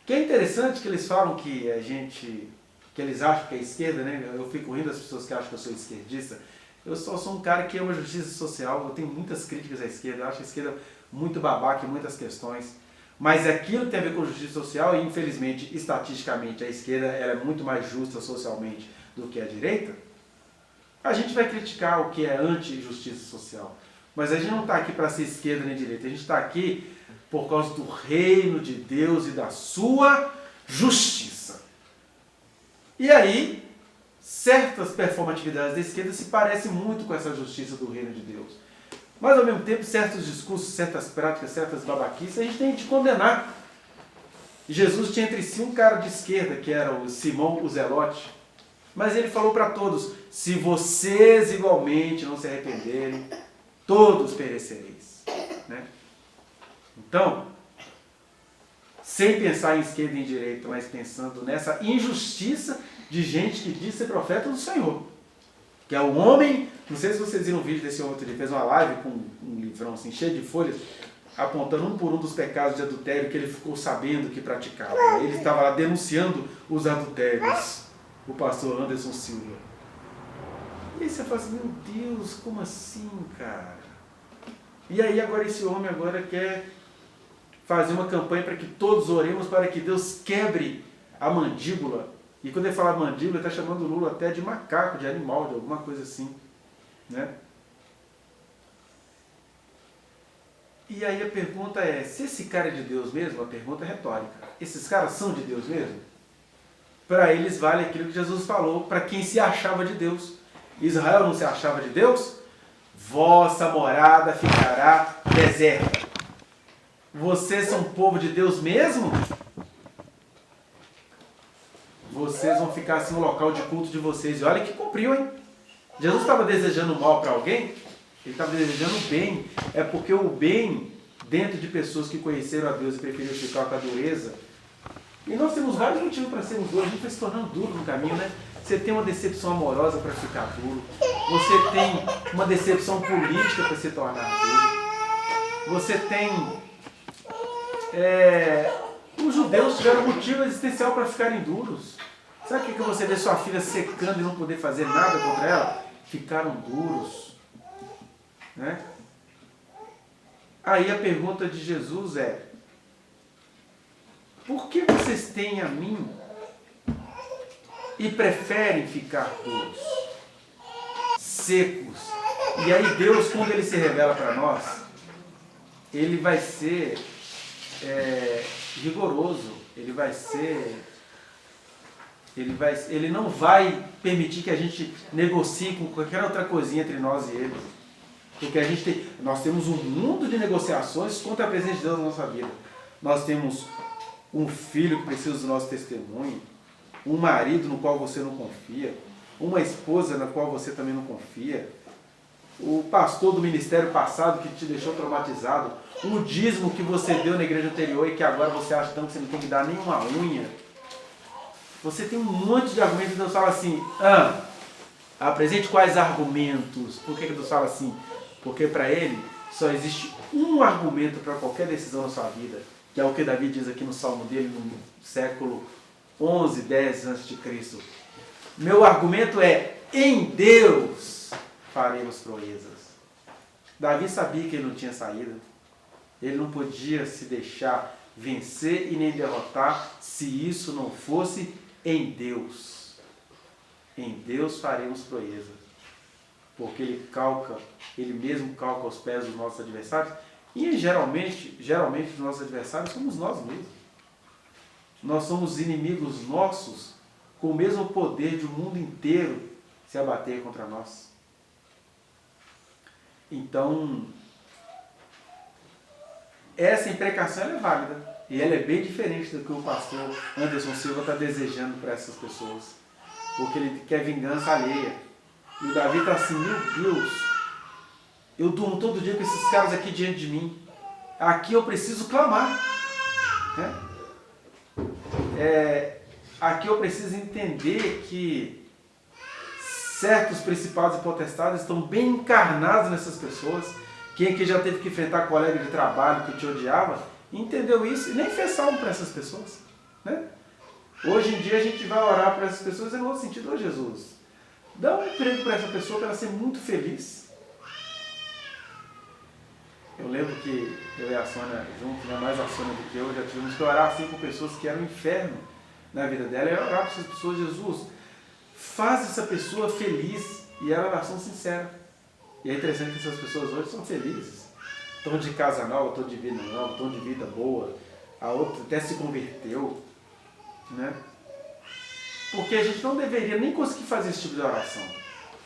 que é interessante que eles falam que que eles acham que é esquerda, né? Eu fico rindo das pessoas que acham que eu sou esquerdista. Eu só sou um cara que ama justiça social, eu tenho muitas críticas à esquerda, eu acho a esquerda muito babaca em muitas questões, mas aquilo tem a ver com justiça social e, infelizmente, estatisticamente, a esquerda ela é muito mais justa socialmente do que a direita. A gente vai criticar o que é anti-justiça social, mas a gente não está aqui para ser esquerda nem direita, a gente está aqui por causa do reino de Deus e da sua justiça. E aí, certas performatividades da esquerda se parecem muito com essa justiça do reino de Deus. Mas, ao mesmo tempo, certos discursos, certas práticas, certas babaquices, a gente tem que condenar. Jesus tinha entre si um cara de esquerda, que era o Simão o Zelote, mas ele falou para todos, se vocês igualmente não se arrependerem, todos perecereis. Né? Então, sem pensar em esquerda e em direita, mas pensando nessa injustiça de gente que diz ser profeta do Senhor. Que é o homem, não sei se vocês viram um vídeo desse homem, ele fez uma live com um livrão assim, cheio de folhas, apontando um por um dos pecados de adultério que ele ficou sabendo que praticava. Ele estava lá denunciando os adultérios, o pastor Anderson Silva. E aí você fala assim, meu Deus, como assim, cara? E aí agora esse homem agora quer fazer uma campanha para que todos oremos para que Deus quebre a mandíbula. E quando ele fala mandíbula, ele está chamando o Lula até de macaco, de animal, de alguma coisa assim. Né? E aí a pergunta é, se esse cara é de Deus mesmo? A pergunta é retórica. Esses caras são de Deus mesmo? Para eles vale aquilo que Jesus falou, para quem se achava de Deus. Israel não se achava de Deus? Vossa morada ficará deserta. Vocês são povo de Deus mesmo? Vocês vão ficar assim no local de culto de vocês. E olha que cumpriu, hein? Jesus estava desejando mal para alguém? Ele estava desejando o bem. É porque o bem, dentro de pessoas que conheceram a Deus e preferiram ficar com a dureza. E nós temos vários motivos para sermos duros. A gente vai se tornando duro no caminho, né? Você tem uma decepção amorosa para ficar duro. Você tem uma decepção política para se tornar duro. Você tem... Os judeus tiveram motivo existencial para ficarem duros. Sabe o que você vê sua filha secando e não poder fazer nada contra ela? Ficaram duros. Né? Aí a pergunta de Jesus é: por que vocês têm a mim e preferem ficar duros, secos? E aí Deus, quando Ele se revela para nós, Ele vai ser rigoroso, Ele não vai permitir que a gente negocie com qualquer outra coisinha entre nós e Ele. Porque nós temos um mundo de negociações contra a presença de Deus na nossa vida. Nós temos um filho que precisa do nosso testemunho, um marido no qual você não confia, uma esposa na qual você também não confia, o pastor do ministério passado que te deixou traumatizado, o dízimo que você deu na igreja anterior e que agora você acha que você não tem que dar nenhuma unha. Você tem um monte de argumentos e Deus fala assim, apresente quais argumentos? Por que Deus fala assim? Porque para Ele só existe um argumento para qualquer decisão na sua vida, que é o que Davi diz aqui no Salmo dele, no século 11, 10 a.C. Meu argumento é, em Deus faremos proezas. Davi sabia que ele não tinha saída. Ele não podia se deixar vencer e nem derrotar se isso não fosse em Deus. Em Deus faremos proezas. Porque Ele mesmo calca os pés dos nossos adversários. E geralmente os nossos adversários somos nós mesmos. Nós somos inimigos nossos com o mesmo poder de o mundo inteiro se abater contra nós. Então, essa imprecação ela é válida. E ela é bem diferente do que o pastor Anderson Silva está desejando para essas pessoas. Porque ele quer vingança alheia. E o Davi está assim, meu Deus, eu durmo todo dia com esses caras aqui diante de mim. Aqui eu preciso clamar. Né? Aqui eu preciso entender que certos principados e potestades estão bem encarnados nessas pessoas. Quem aqui já teve que enfrentar colega de trabalho que te odiava, entendeu isso e nem fez salmo para essas pessoas. Né? Hoje em dia a gente vai orar para essas pessoas e no sentido, ó Jesus, dá um emprego para essa pessoa para ela ser muito feliz. Eu lembro que eu e a Sônia juntos, né, mais a Sônia do que eu, já tivemos que orar assim com pessoas que eram um inferno na vida dela. E orar para essas pessoas, Jesus, faz essa pessoa feliz. E era uma oração sincera. E é interessante que essas pessoas hoje são felizes. Estão de casa nova, estão de vida nova, estão de vida boa. A outra até se converteu. Né? Porque a gente não deveria nem conseguir fazer esse tipo de oração.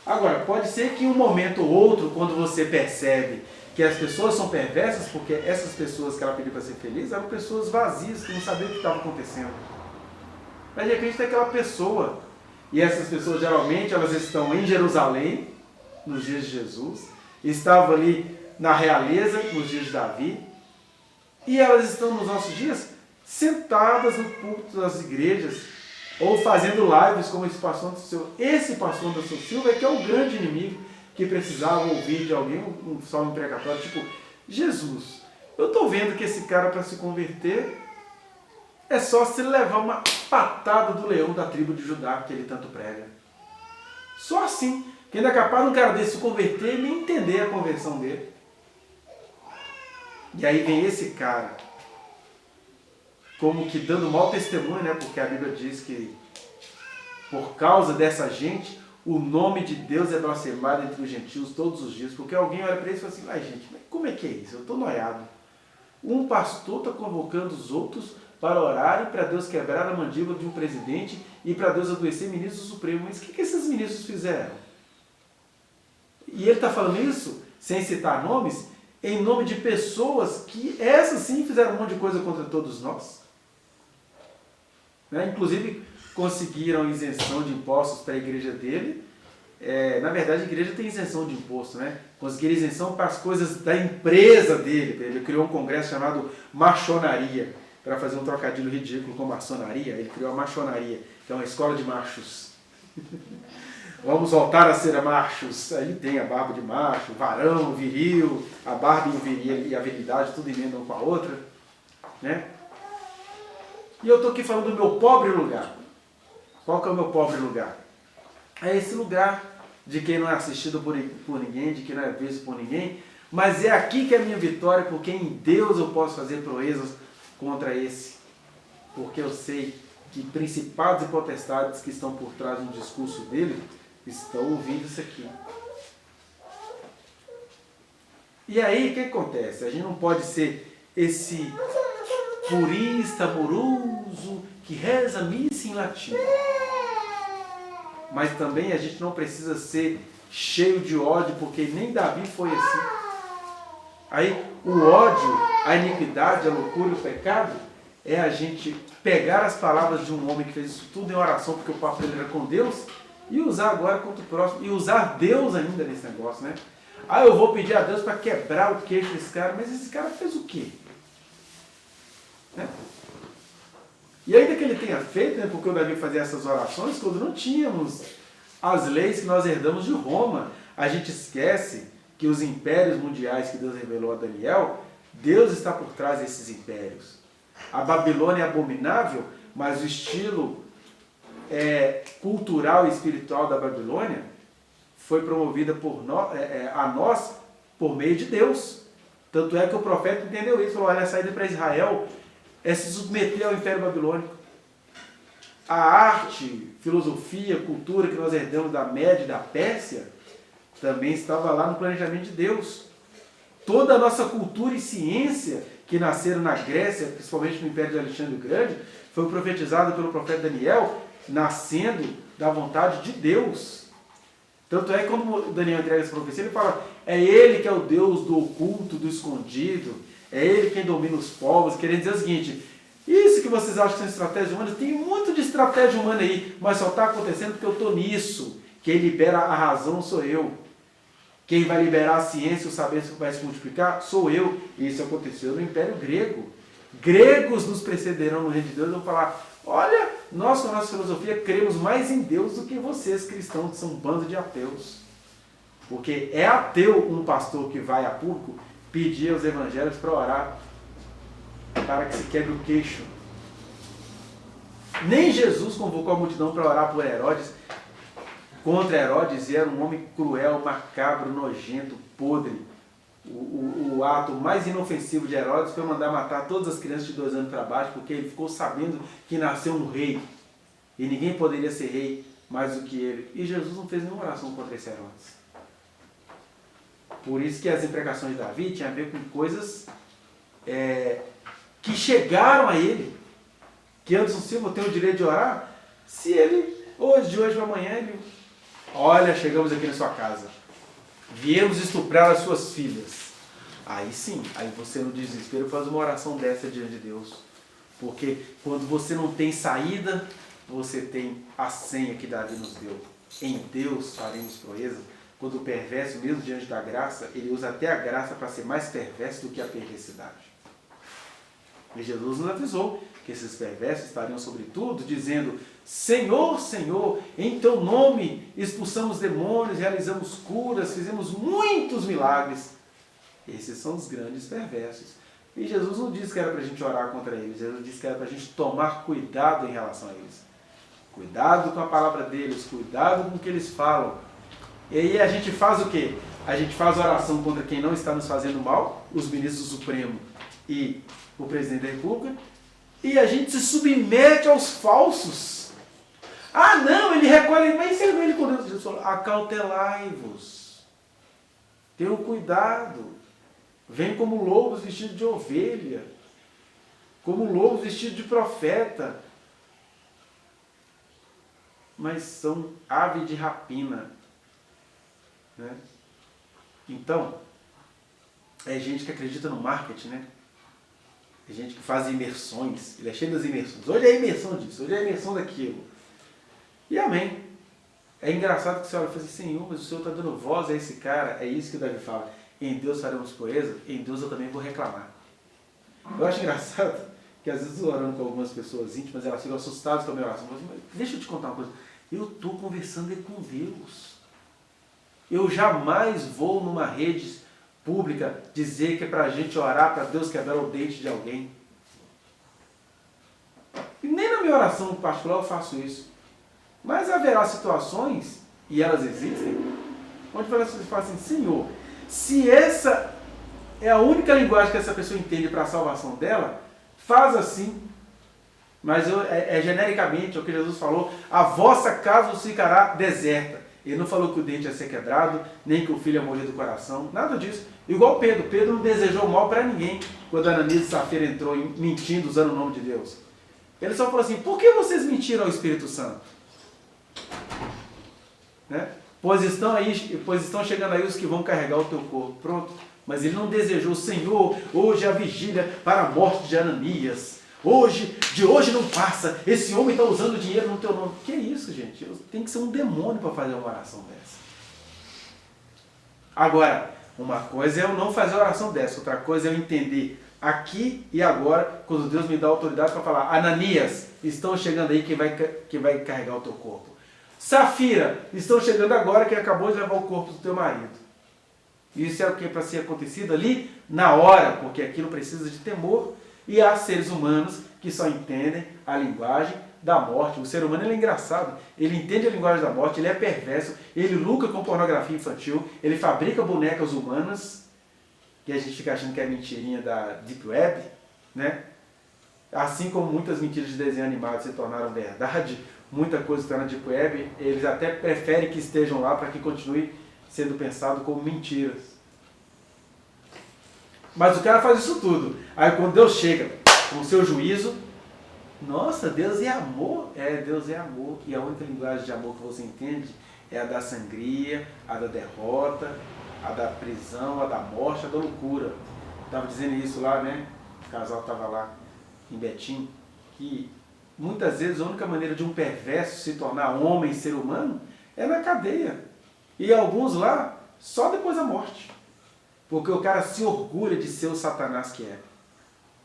Agora, pode ser que em um momento ou outro, quando você percebe que as pessoas são perversas, porque essas pessoas que ela pediu para ser feliz eram pessoas vazias, que não sabiam o que estava acontecendo. Mas de repente tem aquela pessoa, e essas pessoas geralmente elas estão em Jerusalém, nos dias de Jesus, estavam ali na realeza, nos dias de Davi, e elas estão nos nossos dias sentadas no púlpito das igrejas, ou fazendo lives como esse pastor Anderson Silva. Esse pastor Anderson Silva é que é o grande inimigo que precisava ouvir de alguém um salmo imprecatório, tipo, Jesus, eu estou vendo que esse cara para se converter é só se levar uma patada do leão da tribo de Judá que ele tanto prega. Só assim, que ainda é capaz de um cara desse se converter e nem entender a conversão dele. E aí vem esse cara, como que dando mau testemunho, né? Porque a Bíblia diz que por causa dessa gente, o nome de Deus é blasfemado entre os gentios todos os dias, porque alguém olha para eles e fala assim, ai gente, mas como é que é isso? Eu estou noiado. Um pastor está convocando os outros para orarem para Deus quebrar a mandíbula de um presidente e para Deus adoecer ministro supremo. Mas o que esses ministros fizeram? E ele está falando isso, sem citar nomes, em nome de pessoas que essas sim fizeram um monte de coisa contra todos nós. Né? Inclusive conseguiram isenção de impostos para a igreja dele. Na verdade, a igreja tem isenção de imposto, né? Conseguiram isenção para as coisas da empresa dele. Ele criou um congresso chamado Machonaria, para fazer um trocadilho ridículo com maçonaria. Ele criou a Machonaria, que é uma escola de machos. Vamos voltar a ser machos. Aí tem a barba de macho, varão, viril, a barba e a virilidade, tudo emendam com a outra. Né? E eu estou aqui falando do meu pobre lugar. Qual que é o meu pobre lugar? É esse lugar de quem não é assistido por ninguém, de quem não é visto por ninguém, mas é aqui que é a minha vitória, porque em Deus eu posso fazer proezas contra esse. Porque eu sei que principados e potestades que estão por trás do discurso dele estão ouvindo isso aqui. E aí, o que acontece? A gente não pode ser esse purista amoroso que reza a missa em latim. Mas também a gente não precisa ser cheio de ódio, porque nem Davi foi assim. Aí o ódio, a iniquidade, a loucura e o pecado é a gente pegar as palavras de um homem que fez isso tudo em oração, porque o papo dele era com Deus, e usar agora contra o próximo, e usar Deus ainda nesse negócio, né? Ah, eu vou pedir a Deus para quebrar o queixo desse cara, mas esse cara fez o quê? Né? E ainda que ele tenha feito, né, porque o Davi fazia essas orações quando não tínhamos as leis que nós herdamos de Roma. A gente esquece que os impérios mundiais que Deus revelou a Daniel, Deus está por trás desses impérios. A Babilônia é abominável, mas o estilo cultural e espiritual da Babilônia foi promovida a nós por meio de Deus. Tanto é que o profeta entendeu isso, falou, olha, a saída para Israel é se submeter ao Império Babilônico. A arte, filosofia, cultura que nós herdamos da Média e da Pérsia também estava lá no planejamento de Deus. Toda a nossa cultura e ciência que nasceram na Grécia, principalmente no Império de Alexandre o Grande, foi profetizada pelo profeta Daniel, nascendo da vontade de Deus. Tanto é que quando Daniel entrega essa profecia, ele fala, é ele que é o Deus do oculto, do escondido, é ele quem domina os povos, querendo dizer o seguinte, isso que vocês acham que são estratégias humanas, tem muito de estratégia humana aí, mas só está acontecendo porque eu estou nisso. Quem libera a razão sou eu. Quem vai liberar a ciência, o saber vai se multiplicar, sou eu. E isso aconteceu no Império Grego. Gregos nos precederão no reino de Deus e vão falar, olha, nós com a nossa filosofia cremos mais em Deus do que vocês cristãos, que são um bando de ateus. Porque é ateu um pastor que vai a público pedir aos evangélicos para orar para que se quebre o queixo. Nem Jesus convocou a multidão para orar por Herodes, contra Herodes, e era um homem cruel, macabro, nojento, podre. O ato mais inofensivo de Herodes foi mandar matar todas as crianças de 2 anos para baixo, porque ele ficou sabendo que nasceu um rei, e ninguém poderia ser rei mais do que ele. E Jesus não fez nenhuma oração contra esse Herodes. Por isso que as imprecações de Davi tinham a ver com coisas que chegaram a ele, que Anderson Silva tem o direito de orar, se ele, de hoje para amanhã, ele, olha, chegamos aqui na sua casa, viemos estuprar as suas filhas. Aí sim, aí você no desespero faz uma oração dessa diante de Deus. Porque quando você não tem saída, você tem a senha que Davi nos deu. Em Deus faremos proeza. Quando o perverso, mesmo diante da graça, ele usa até a graça para ser mais perverso do que a perversidade. E Jesus nos avisou que esses perversos estariam sobre tudo, dizendo, Senhor, Senhor, em teu nome expulsamos demônios, realizamos curas, fizemos muitos milagres. Esses são os grandes perversos. E Jesus não disse que era para a gente orar contra eles, Jesus disse que era para a gente tomar cuidado em relação a eles. Cuidado com a palavra deles, cuidado com o que eles falam. E aí a gente faz o quê? A gente faz oração contra quem não está nos fazendo mal, os ministros do Supremo e o presidente da República, e a gente se submete aos falsos. Ah, não, ele recolhe, mas isso ele com Deus. Jesus falou, acautelai-vos. Tenham cuidado. Vem como lobos vestidos de ovelha. Como lobos vestidos de profeta. Mas são ave de rapina. Né? Então, é gente que acredita no marketing, né? É gente que faz imersões. Ele é cheio das imersões. Hoje é a imersão disso, hoje é a imersão daquilo. E amém. É engraçado que você olha e fala assim, Senhor, mas o Senhor está dando voz a esse cara. É isso que o Davi fala. Em Deus faremos proeza, em Deus eu também vou reclamar. Eu acho engraçado que às vezes eu orando com algumas pessoas íntimas, elas ficam assustadas com a minha oração. Eu falo assim, mas deixa eu te contar uma coisa. Eu estou conversando com Deus. Eu jamais vou numa rede pública dizer que é para a gente orar para Deus quebrar o dente de alguém. E nem na minha oração particular eu faço isso. Mas haverá situações, e elas existem, onde você fala assim, Senhor, se essa é a única linguagem que essa pessoa entende para a salvação dela, faz assim. Mas genericamente, é o que Jesus falou, a vossa casa ficará deserta. Ele não falou que o dente ia ser quebrado, nem que o filho ia morrer do coração, nada disso. Igual Pedro. Pedro não desejou mal para ninguém quando Ananias e Safira entrou mentindo, usando o nome de Deus. Ele só falou assim, por que vocês mentiram ao Espírito Santo? Né? Pois estão chegando aí os que vão carregar o teu corpo. Pronto. Mas ele não desejou, Senhor, hoje é a vigília para a morte de Ananias. De hoje não passa. Esse homem está usando dinheiro no teu nome. Que isso, gente? Tem que ser um demônio para fazer uma oração dessa. Agora, uma coisa é eu não fazer a oração dessa. Outra coisa é eu entender aqui e agora, quando Deus me dá autoridade para falar, Ananias, estão chegando aí que vai carregar o teu corpo. Safira, estão chegando agora que acabou de levar o corpo do teu marido. Isso é o que é para ser acontecido ali na hora, porque aquilo precisa de temor. E há seres humanos que só entendem a linguagem da morte. O ser humano ele é engraçado, ele entende a linguagem da morte, ele é perverso, ele lucra com pornografia infantil, ele fabrica bonecas humanas, que a gente fica achando que é mentirinha da Deep Web, né? Assim como muitas mentiras de desenho animado se tornaram verdade, muita coisa está na Deep Web, eles até preferem que estejam lá para que continue sendo pensado como mentiras. Mas o cara faz isso tudo. Aí quando Deus chega com o seu juízo, nossa, Deus é amor. Deus é amor. E a única linguagem de amor que você entende é a da sangria, a da derrota, a da prisão, a da morte, a da loucura. Estava dizendo isso lá, né? O casal estava lá em Betim, que muitas vezes a única maneira de um perverso se tornar homem, ser humano, é na cadeia. E alguns lá, só depois da morte. Porque o cara se orgulha de ser o Satanás que é.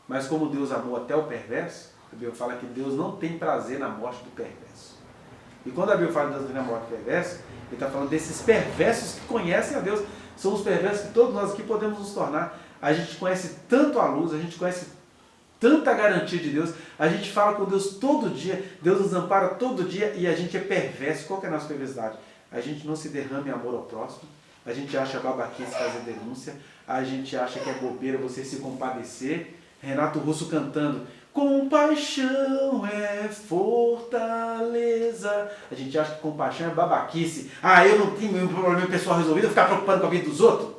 Mas como Deus amou até o perverso, a Bíblia fala que Deus não tem prazer na morte do perverso. E quando a Bíblia fala de Deus na morte do perverso, ele está falando desses perversos que conhecem a Deus. São os perversos que todos nós aqui podemos nos tornar. A gente conhece tanto a luz, a gente conhece tanta garantia de Deus, a gente fala com Deus todo dia, Deus nos ampara todo dia e a gente é perverso. Qual que é a nossa perversidade? A gente não se derrama em amor ao próximo, a gente acha babaquice fazer denúncia, a gente acha que é bobeira você se compadecer. Renato Russo cantando, compaixão é fortaleza. A gente acha que compaixão é babaquice. Eu não tenho meu problema pessoal resolvido, eu ficar preocupado com a vida dos outros.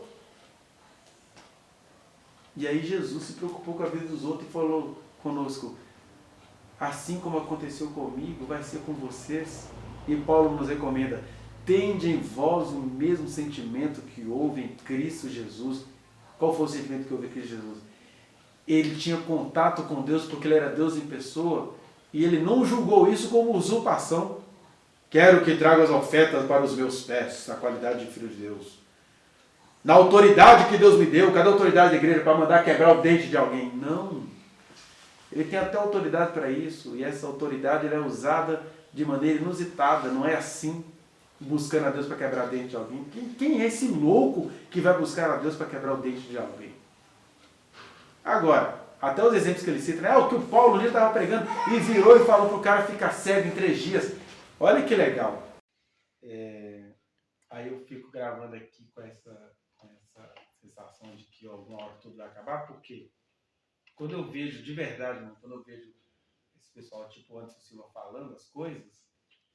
E aí Jesus se preocupou com a vida dos outros e falou conosco, assim como aconteceu comigo, vai ser com vocês. E Paulo nos recomenda, tende em vós o mesmo sentimento que houve em Cristo Jesus. Qual foi o sentimento que houve em Cristo Jesus? Ele tinha contato com Deus porque ele era Deus em pessoa e ele não julgou isso como usurpação. Quero que traga as ofertas para os meus pés, na qualidade de filho de Deus. Na autoridade que Deus me deu, cadê a autoridade da igreja para mandar quebrar o dente de alguém? Não. Ele tem até autoridade para isso e essa autoridade ela é usada de maneira inusitada, não é assim, buscando a Deus para quebrar o dente de alguém. Quem é esse louco que vai buscar a Deus para quebrar o dente de alguém? Agora, até os exemplos que ele cita, né? O que o Paulo um dia estava pregando e virou e falou para o cara ficar cego em 3 dias. Olha que legal. Aí eu fico gravando aqui com essa sensação de que alguma hora tudo vai acabar, porque quando eu vejo, de verdade, quando eu vejo esse pessoal tipo Anderson Silva falando as coisas,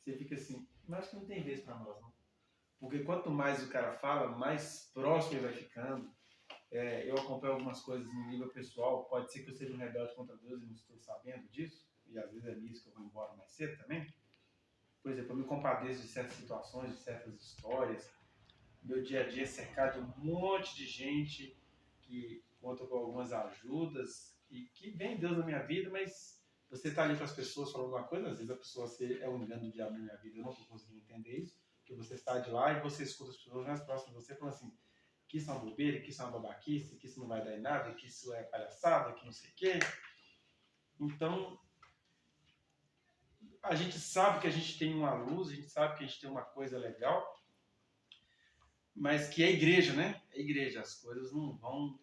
você fica assim, mas acho que não tem vez para nós, não. Porque quanto mais o cara fala, mais próximo ele vai ficando. Eu acompanho algumas coisas no nível pessoal, pode ser que eu seja um rebelde contra Deus e não estou sabendo disso, e às vezes é nisso que eu vou embora mais cedo também. Por exemplo, eu me compadeço de certas situações, de certas histórias. Meu dia a dia é cercado de um monte de gente que conta com algumas ajudas e que vem Deus na minha vida, mas você está ali com as pessoas falando uma coisa, às vezes a pessoa é um engano do diabo na minha vida, eu não estou conseguindo entender isso, porque você está de lá e você escuta as pessoas mais próximas de você falando assim, que isso é uma bobeira, que isso é uma babaquice, que isso não vai dar em nada, que isso é palhaçada, que não sei o quê. Então, a gente sabe que a gente tem uma luz, a gente sabe que a gente tem uma coisa legal, mas que é a igreja, né? É a igreja, as coisas não vão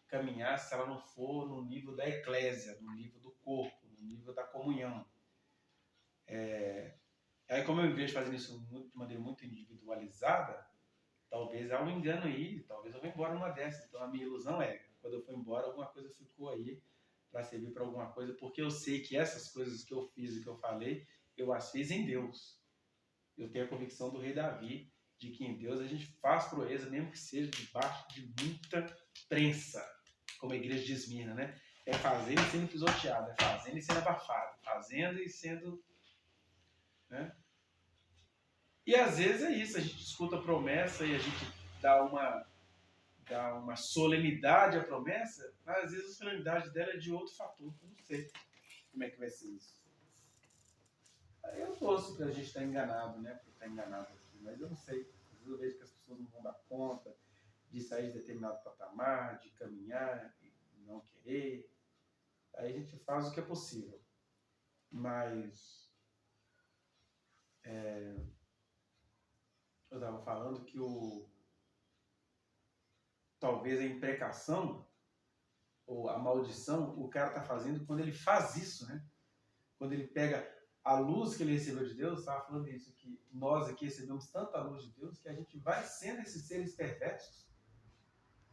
caminhar se ela não for no nível da eclésia, no nível do corpo, no nível da comunhão. Aí como eu vejo fazendo isso de maneira muito individualizada, talvez há um engano aí, talvez eu vá embora numa dessas. Então a minha ilusão é, quando eu for embora, alguma coisa ficou aí para servir para alguma coisa, porque eu sei que essas coisas que eu fiz e que eu falei, eu as fiz em Deus. Eu tenho a convicção do rei Davi, de que em Deus a gente faz proeza, mesmo que seja debaixo de muita prensa, como a igreja de Esmirna, né? É fazendo e sendo pisoteado, é fazendo e sendo abafado, fazendo e sendo... Né? E às vezes é isso, a gente escuta a promessa e a gente dá uma solenidade à promessa, mas às vezes a solenidade dela é de outro fator, eu não sei como é que vai ser isso. Aí eu torço para a gente estar enganado, né? Para estar enganado aqui, mas eu não sei. Às vezes eu vejo que as pessoas não vão dar conta de sair de determinado patamar, de caminhar e não querer. Aí a gente faz o que é possível. Mas eu estava falando que talvez a imprecação ou a maldição o cara está fazendo quando ele faz isso, né? Quando ele pega a luz que ele recebeu de Deus, estava falando isso, que nós aqui recebemos tanta luz de Deus que a gente vai sendo esses seres perversos,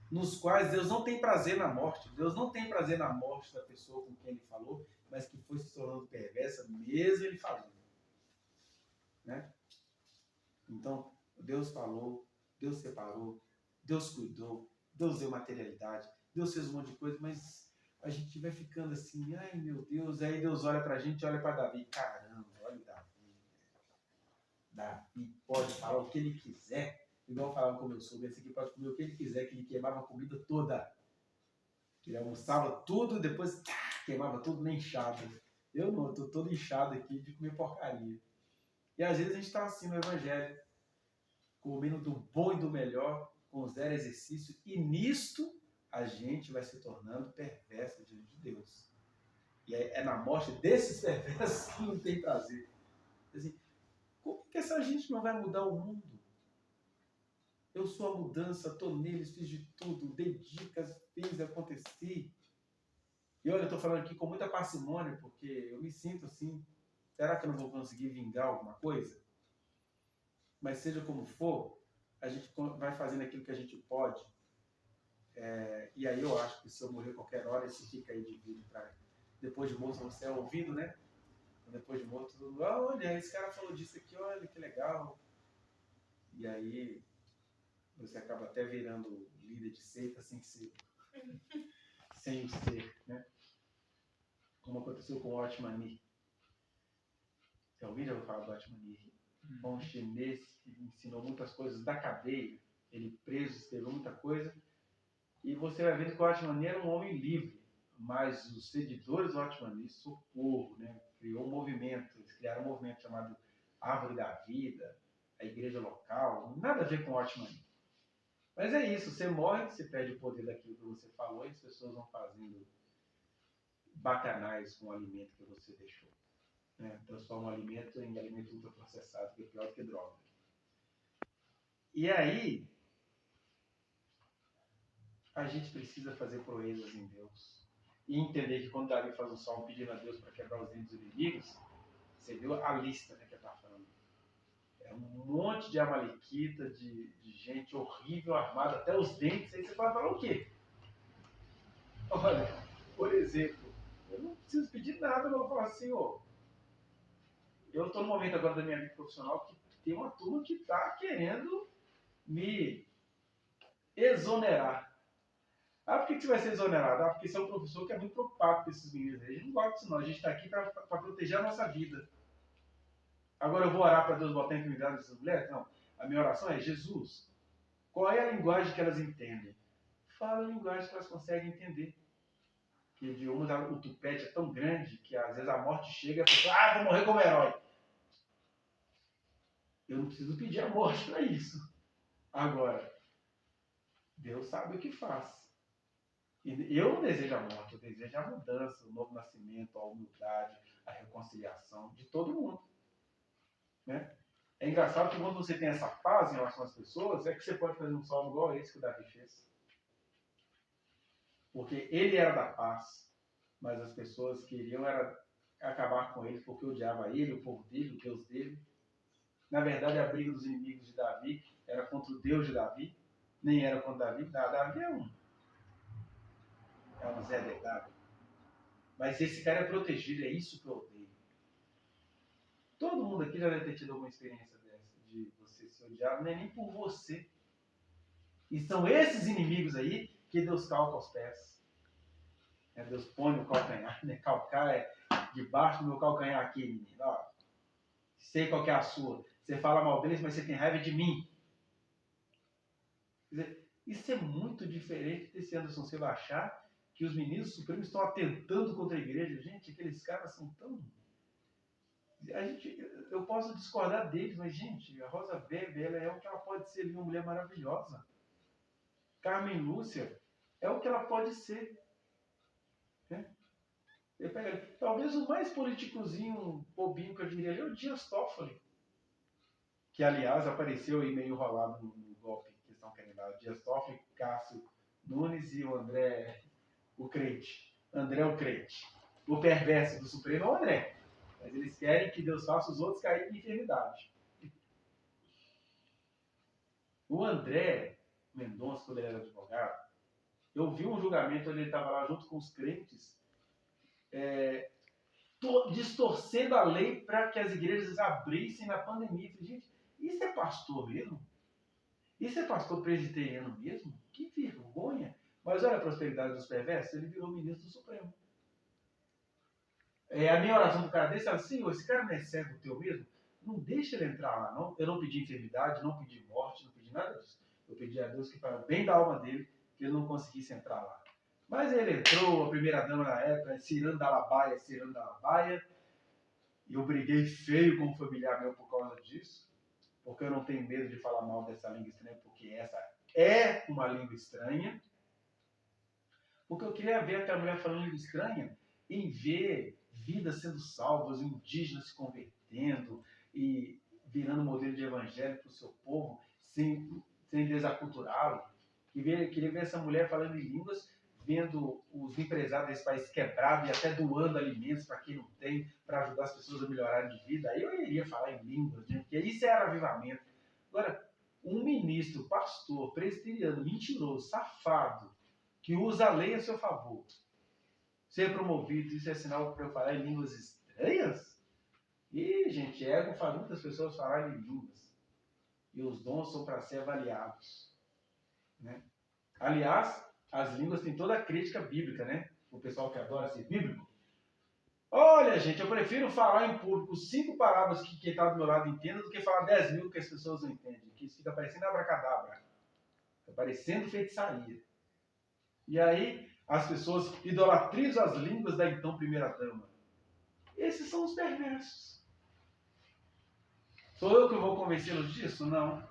nos quais Deus não tem prazer na morte. Deus não tem prazer na morte da pessoa com quem ele falou, mas que foi se tornando perversa mesmo ele falando. Né? Então, Deus falou, Deus separou, Deus cuidou, Deus deu materialidade, Deus fez um monte de coisa, mas a gente vai ficando assim, ai meu Deus, aí Deus olha pra gente, olha pra Davi, caramba, olha o Davi. Davi pode falar o que ele quiser, igual falava com o meu sogro, esse aqui pode comer o que ele quiser, que ele queimava a comida toda. Que ele almoçava tudo, depois queimava tudo na enxada. Eu não, estou todo inchado aqui de comer porcaria. E às vezes a gente está assim no Evangelho, comendo do bom e do melhor, com zero exercício, e nisto a gente vai se tornando perverso diante de Deus. E é na morte desses perversos que não tem prazer. Assim, como que essa gente não vai mudar o mundo? Eu sou a mudança, estou neles, fiz de tudo, dei dicas, fiz acontecer. E olha, eu estou falando aqui com muita parcimônia, porque eu me sinto assim, será que eu não vou conseguir vingar alguma coisa? Mas seja como for, a gente vai fazendo aquilo que a gente pode. E aí eu acho que se eu morrer qualquer hora, isso fica aí de vídeo para depois de morto você é ouvido, né? Depois de morto, olha, esse cara falou disso aqui, olha que legal. E aí você acaba até virando líder de seita sem ser, sem o ser, né? Como aconteceu com o Otmani. Já ouviram falar do Otmani? Um chinês que ensinou muitas coisas da cadeia. Ele preso, escreveu muita coisa. E você vai vendo que o Otmani era um homem livre. Mas os seguidores do Otmani, socorro, né? Criou um movimento. Eles criaram um movimento chamado Árvore da Vida, a igreja local. Nada a ver com o Otmani. Mas é isso, você morre, você perde o poder daquilo que você falou e as pessoas vão fazendo bacanais com o alimento que você deixou. Né? Transforma o alimento em alimento ultraprocessado, que é pior do que droga. E aí, a gente precisa fazer proezas em Deus. E entender que quando Davi faz um salmo pedindo a Deus para quebrar os dentes dos inimigos, você viu a lista, né, que ele está falando. É um monte de amalequita, de gente horrível, armada até os dentes. Aí você pode falar o quê? Olha, por exemplo, eu não preciso pedir nada, eu vou falar, Senhor, Eu estou no momento agora da minha vida profissional que tem uma turma que está querendo me exonerar. Ah, por que você vai ser exonerado? Ah, porque você é um professor que é muito preocupado com esses meninos. A gente não gosta disso, não. A gente está aqui para proteger a nossa vida. Agora eu vou orar para Deus botar intimidade nessas mulheres? Não. A minha oração é: Jesus, qual é a linguagem que elas entendem? Fala a linguagem que elas conseguem entender. Que de umas o tupete é tão grande que às vezes a morte chega e a pessoa, vou morrer como herói. Eu não preciso pedir a morte para isso. Agora, Deus sabe o que faz. E eu não desejo a morte, eu desejo a mudança, o novo nascimento, a humildade, a reconciliação de todo mundo. Né? É engraçado que quando você tem essa paz em relação às pessoas, é que você pode fazer um salmo igual esse que o Davi fez. Porque ele era da paz, mas as pessoas queriam era acabar com ele porque odiava ele, o povo dele, o Deus dele. Na verdade, a briga dos inimigos de Davi era contra o Deus de Davi, nem era contra Davi. Davi é um Zé Verdade. Mas esse cara é protegido, é isso que eu odeio. Todo mundo aqui já deve ter tido alguma experiência dessa, de você ser odiado, não é nem por você. E são esses inimigos aí que Deus calca aos pés. Deus põe no calcanhar, né? Calcar é debaixo do meu calcanhar aqui, menino. Ó, sei qual que é a sua. Você fala mal deles, mas você tem raiva de mim. Quer dizer, isso é muito diferente desse Anderson Silva achar que os ministros supremos estão atentando contra a igreja. Gente, aqueles caras são tão... eu posso discordar deles, mas, gente, a Rosa Weber, ela é o que ela pode ser, uma mulher maravilhosa. Carmen Lúcia é o que ela pode ser. Né? Talvez o mais politicozinho, bobinho que eu diria ali é o Dias Toffoli, que, aliás, apareceu aí meio enrolado no golpe que estão querendo dar. O Dias Toffoli, Cássio Nunes e o André, o crente. André o crente. O perverso do Supremo é o André. Mas eles querem que Deus faça os outros caírem em enfermidade. O André Mendonça, quando ele era advogado, eu vi um julgamento onde ele estava lá junto com os crentes, distorcendo a lei para que as igrejas abrissem na pandemia. Eu falei, gente, isso é pastor mesmo? Isso é pastor presbiteriano mesmo? Que vergonha! Mas olha a prosperidade dos perversos, ele virou ministro do Supremo. A minha oração do cara desse é assim: esse cara não é servo teu mesmo? Não deixa ele entrar lá, não. Eu não pedi enfermidade, não pedi morte, não pedi nada disso. Eu pedi a Deus que, para o bem da alma dele, que ele não conseguisse entrar lá. Mas ele entrou, a primeira-dama na época, Ciranda Dalabaia, e eu briguei feio com um familiar meu por causa disso, porque eu não tenho medo de falar mal dessa língua estranha, porque essa é uma língua estranha. Porque eu queria ver aquela mulher falando língua estranha e ver vidas sendo salvas, indígenas se convertendo e virando modelo de evangelho para o seu povo, sem desaculturá-lo. Queria ver essa mulher falando em línguas, vendo os empresários desse país quebrados e até doando alimentos para quem não tem, para ajudar as pessoas a melhorarem de vida. Aí eu iria falar em línguas, né? Porque isso era avivamento. Agora, um ministro, pastor, presbiteriano, mentiroso, safado, que usa a lei a seu favor, ser promovido, isso é sinal para eu falar em línguas estranhas? E, gente, ego faz muitas pessoas falarem em línguas. E os dons são para ser avaliados. Né? Aliás, as línguas têm toda a crítica bíblica, né? O pessoal que adora ser bíblico. Olha, gente, eu prefiro falar em público 5 palavras que quem está do meu lado entenda do que falar 10.000 que as pessoas não entendem. Que isso fica parecendo abracadabra. Fica parecendo feitiçaria. E aí, as pessoas idolatrizam as línguas da então primeira-dama. Esses são os perversos. Sou eu que vou convencê-los disso? Não.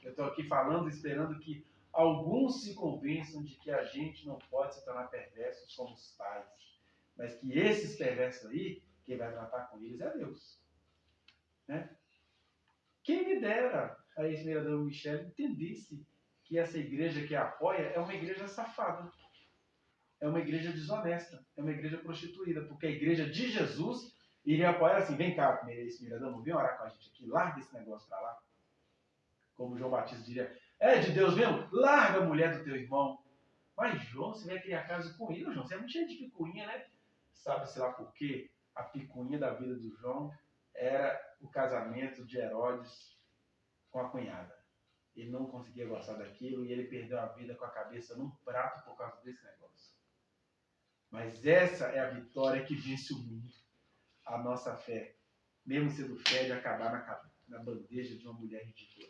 Eu estou aqui falando, esperando que alguns se convençam de que a gente não pode se tornar perversos como os pais. Mas que esses perversos aí, quem vai tratar com eles é Deus. Né? Quem me dera a ex-vereadora Michele entendesse que essa igreja que a apoia é uma igreja safada. É uma igreja desonesta, é uma igreja prostituída, porque a igreja de Jesus iria apoiar assim: vem cá, ex-vereador, vem orar com a gente aqui, larga esse negócio para lá. Como João Batista diria, é de Deus mesmo? Larga a mulher do teu irmão. Mas, João, você vai criar casa com ele, João. Você é muito cheio de picuinha, né? Sabe-se lá por quê? A picuinha da vida do João era o casamento de Herodes com a cunhada. Ele não conseguia gostar daquilo e ele perdeu a vida com a cabeça num prato por causa desse negócio. Mas essa é a vitória que vence o mundo. A nossa fé, mesmo sendo fé de acabar na bandeja de uma mulher ridícula.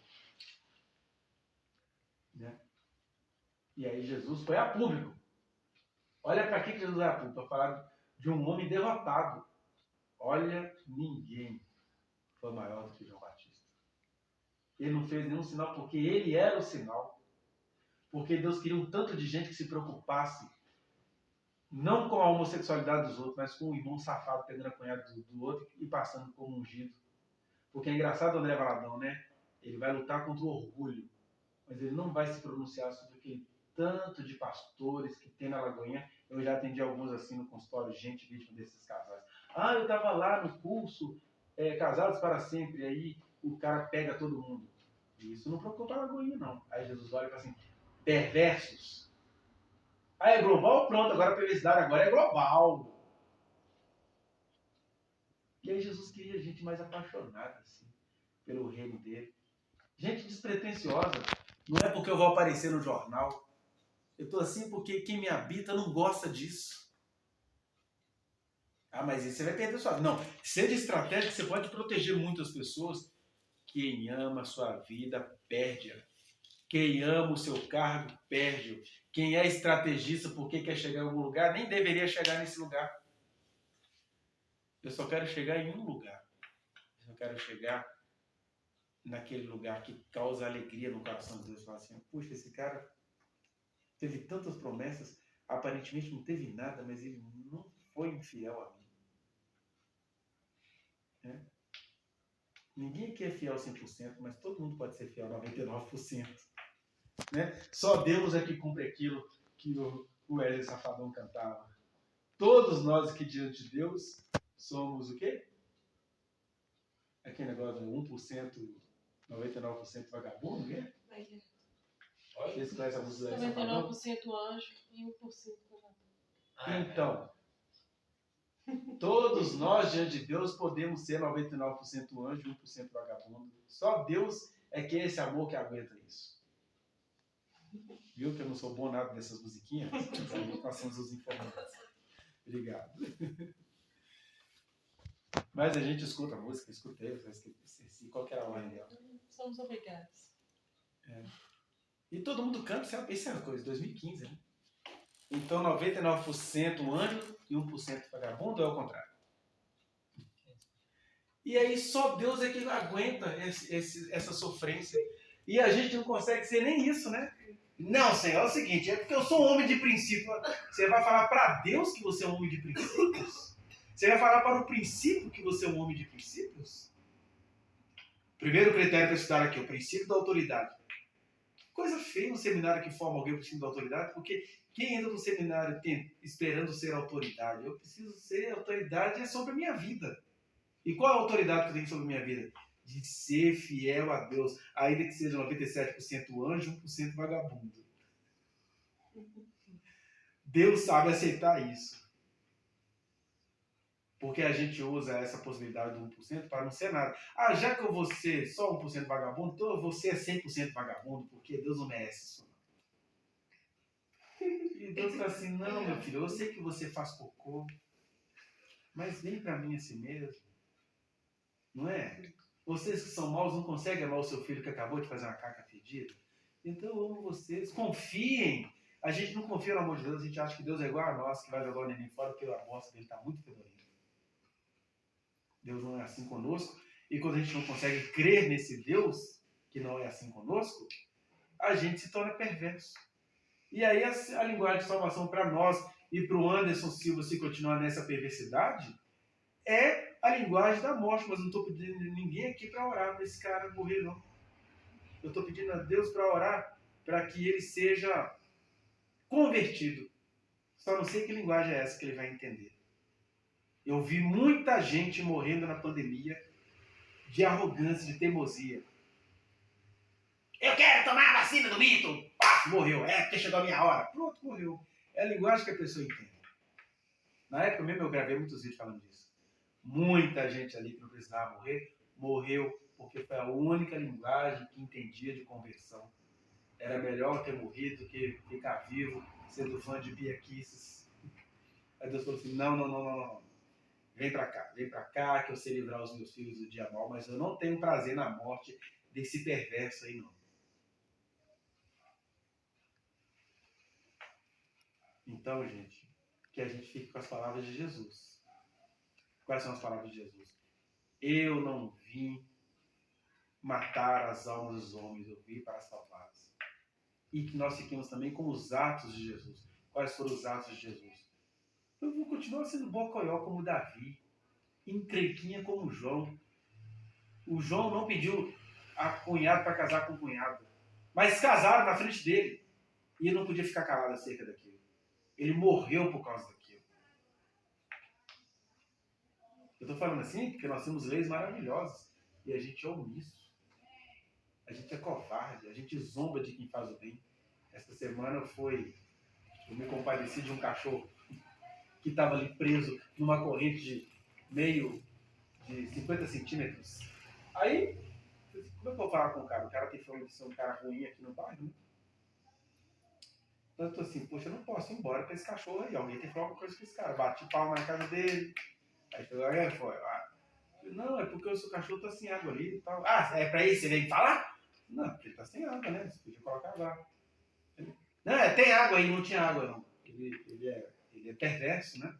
Né? E aí Jesus foi a público. Olha para que Jesus vai a público, para falar de um homem derrotado. Olha, ninguém foi maior do que João Batista. Ele não fez nenhum sinal porque ele era o sinal. Porque Deus queria um tanto de gente que se preocupasse não com a homossexualidade dos outros, mas com o irmão safado pegando a cunhada do outro e passando como ungido. Porque é engraçado o André Valadão, né? Ele vai lutar contra o orgulho, mas ele não vai se pronunciar sobre aquele tanto de pastores que tem na Lagoinha. Eu já atendi alguns assim no consultório, gente vítima desses casais. Ah, eu estava lá no curso Casados para Sempre, aí o cara pega todo mundo. E isso não preocupa a Lagoinha, não. Aí Jesus olha e fala assim, perversos. Ah, é global? Pronto, agora a perversidade agora é global. E aí Jesus queria gente mais apaixonada, assim, pelo reino dele. Gente despretensiosa. Não é porque eu vou aparecer no jornal. Eu estou assim porque quem me habita não gosta disso. Ah, mas isso você vai perder sua vida. Não, seja estratégico, você pode proteger muitas pessoas. Quem ama a sua vida, perde-a. Quem ama o seu cargo, perde-o. Quem é estrategista porque quer chegar em algum lugar, nem deveria chegar nesse lugar. Eu só quero chegar em um lugar. Eu só quero chegar naquele lugar que causa alegria no coração de Deus. Falar assim, puxa, esse cara teve tantas promessas, aparentemente não teve nada, mas ele não foi infiel a mim. Né? Ninguém aqui é fiel 100%, mas todo mundo pode ser fiel 99%. Né? Só Deus é que cumpre aquilo que o Wesley Safadão cantava. Todos nós aqui diante de Deus somos o quê? Aquele negócio de 1%, 99% vagabundo, né? Olha, vocês conhecem a música do Wesley Safadão? 99% anjo e 1% vagabundo. Então, todos nós diante de Deus podemos ser 99% anjo e 1% vagabundo. Só Deus é que é esse amor que aguenta isso. Viu que eu não sou bom nada dessas musiquinhas? Aí passamos os informantes. Obrigado. Mas a gente escuta a música, escutei, esqueci qual que era a ordem dela. Somos obrigados. E todo mundo canta, isso é uma coisa, 2015, né? Então 99% anjo e 1% vagabundo, ou é o contrário? E aí só Deus é que aguenta essa sofrência. E a gente não consegue ser nem isso, né? Não, Senhor, é o seguinte, é porque eu sou um homem de princípio. Você vai falar para Deus que você é um homem de princípios? Você vai falar para o princípio que você é um homem de princípios? Primeiro critério para estudar aqui, o princípio da autoridade. Coisa feia um seminário que forma alguém para o princípio da autoridade, porque quem entra no seminário esperando ser autoridade? Eu preciso ser autoridade, é sobre a minha vida. E qual a autoridade que eu tenho sobre a minha vida? De ser fiel a Deus, ainda que seja 97% anjo e 1% vagabundo. Deus sabe aceitar isso. Porque a gente usa essa possibilidade do 1% para não ser nada. Ah, já que eu vou ser só 1% vagabundo, então eu vou ser 100% vagabundo, porque Deus não merece isso. Não. E Deus está assim, não, meu filho, eu sei que você faz cocô, mas vem para mim assim mesmo. Não é? Vocês que são maus não conseguem amar o seu filho que acabou de fazer uma caca fedida? Então eu amo vocês. Confiem. A gente não confia no amor de Deus, a gente acha que Deus é igual a nós, que vai jogar o neném fora porque a bosta dele está muito fedorenta. Deus não é assim conosco. E quando a gente não consegue crer nesse Deus, que não é assim conosco, a gente se torna perverso. E aí a linguagem de salvação para nós e para o Anderson Silva, se continuar nessa perversidade, é a linguagem da morte. Mas não estou pedindo ninguém aqui para orar para esse cara morrer, não. Eu estou pedindo a Deus para orar para que ele seja convertido. Só não sei que linguagem é essa que ele vai entender. Eu vi muita gente morrendo na pandemia de arrogância, de teimosia. Eu quero tomar a vacina do mito! Ah, morreu. É, porque chegou a minha hora. Pronto, morreu. É a linguagem que a pessoa entende. Na época mesmo eu gravei muitos vídeos falando disso. Muita gente ali que não precisava morrer, morreu porque foi a única linguagem que entendia de conversão. Era melhor ter morrido do que ficar vivo, sendo fã de Bia Kisses. Aí Deus falou assim, não. Vem pra cá, que eu sei livrar os meus filhos do dia mal, mas eu não tenho prazer na morte desse perverso aí, não. Então, gente, que a gente fique com as palavras de Jesus. Quais são as palavras de Jesus? Eu não vim matar as almas dos homens, eu vim para salvá-las. E que nós fiquemos também com os atos de Jesus. Quais foram os atos de Jesus? Eu vou continuar sendo bocoió como Davi, encrenquinha como João. O João não pediu a cunhada para casar com o cunhado, mas casaram na frente dele. E ele não podia ficar calado acerca daquilo. Ele morreu por causa daquilo. Eu estou falando assim porque nós temos leis maravilhosas e a gente é omisso. A gente é covarde, a gente zomba de quem faz o bem. Esta semana eu me compadeci de um cachorro que estava ali preso numa corrente de meio de 50 centímetros. Aí, como é que eu vou falar com o cara? O cara tem fama de ser um cara ruim aqui no bairro, né? Então eu tô assim, poxa, eu não posso ir embora pra esse cachorro aí. Alguém tem que falar alguma coisa com esse cara. Bati palma na casa dele. Aí foi. Não, é porque o seu cachorro tá sem água ali e tal. Ah, é pra isso? Você veio falar? Não, porque ele tá sem água, né? Você podia colocar lá. Não, tem água aí, não tinha água não. Ele é perverso, né?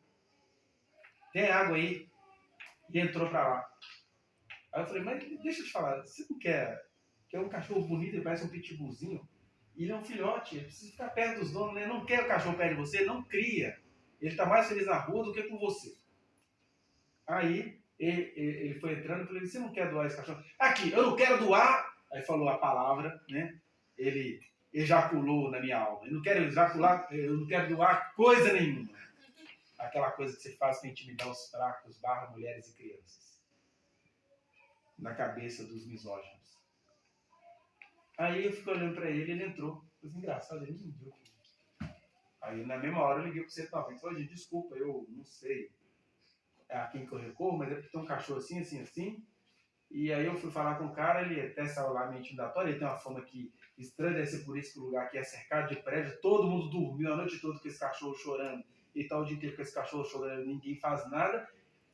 Tem água aí. E entrou pra lá. Aí eu falei, mas deixa eu te falar, você não quer um cachorro bonito, ele parece um pitbullzinho? E ele é um filhote, ele precisa ficar perto dos donos, né? Não quer o cachorro perto de você, não cria. Ele está mais feliz na rua do que com você. Aí ele foi entrando e falei, você não quer doar esse cachorro? Aqui, eu não quero doar. Aí falou a palavra, né? Ele ejaculou na minha alma. Eu não quero ejacular, eu não quero doar coisa nenhuma. Aquela coisa que você faz para intimidar os fracos, mulheres e crianças. Na cabeça dos misóginos. Aí eu fiquei olhando pra ele, ele entrou. Foi engraçado, ele não viu. Aí na mesma hora eu liguei pro 190 e falei, gente, desculpa, eu não sei a quem que eu recorro, mas é porque tem um cachorro assim. E aí eu fui falar com o cara, ele até saiu lá meio intimidatório, ele tem uma fama que estranha, deve ser por isso que o lugar aqui é cercado de prédio, todo mundo dormiu a noite toda com esse cachorro chorando, e tal o dia inteiro com esse cachorro chorando, ninguém faz nada.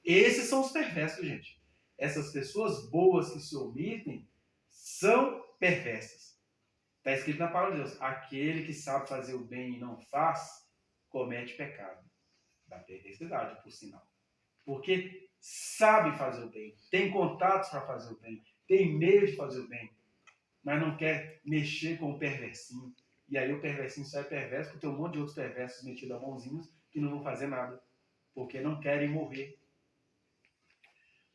Esses são os perversos, gente. Essas pessoas boas que se omitem são perversas. Está escrito na palavra de Deus, aquele que sabe fazer o bem e não faz, comete pecado. Da perversidade, por sinal. Porque sabe fazer o bem, tem contatos para fazer o bem, tem meio de fazer o bem, mas não quer mexer com o perversinho. E aí o perversinho só é perverso porque tem um monte de outros perversos metidos a mãozinhos que não vão fazer nada, porque não querem morrer.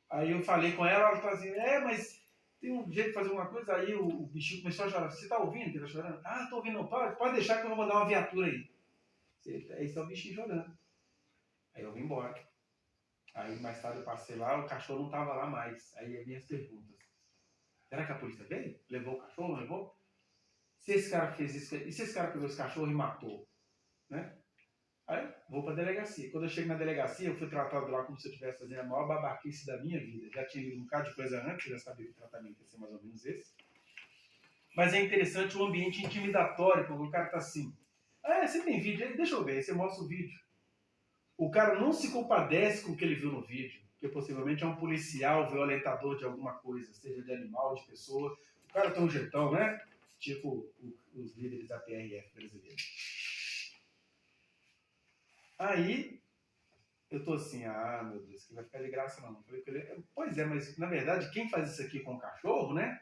Aí eu falei com ela, ela falou assim, mas tem um jeito de fazer uma coisa. Aí o bichinho começou a chorar. Você está ouvindo que ele está chorando? Ah, estou ouvindo. Não, pode deixar que eu vou mandar uma viatura aí. Esse é o bichinho chorando. Aí eu vim embora. Aí mais tarde eu passei lá, o cachorro não estava lá mais. Aí as minhas perguntas. Será que a polícia veio? Levou o cachorro, não levou? Se esse cara fez isso, e se esse cara pegou esse cachorro e matou? Né? Aí vou para a delegacia. Quando eu chego na delegacia, eu fui tratado lá como se eu estivesse fazendo a maior babaquice da minha vida. Já tinha lido um bocado de coisa antes, já sabia que o tratamento ia ser mais ou menos esse. Mas é interessante o ambiente intimidatório, porque o cara está assim. Você tem vídeo aí? Deixa eu ver. Aí você mostra o vídeo. O cara não se compadece com o que ele viu no vídeo, que possivelmente é um policial violentador de alguma coisa, seja de animal, de pessoa. O cara tem um jeitão, né? Tipo os líderes da PRF brasileira. Aí, eu tô assim, meu Deus, que vai ficar de graça não. Pois é, mas na verdade, quem faz isso aqui com o cachorro, né?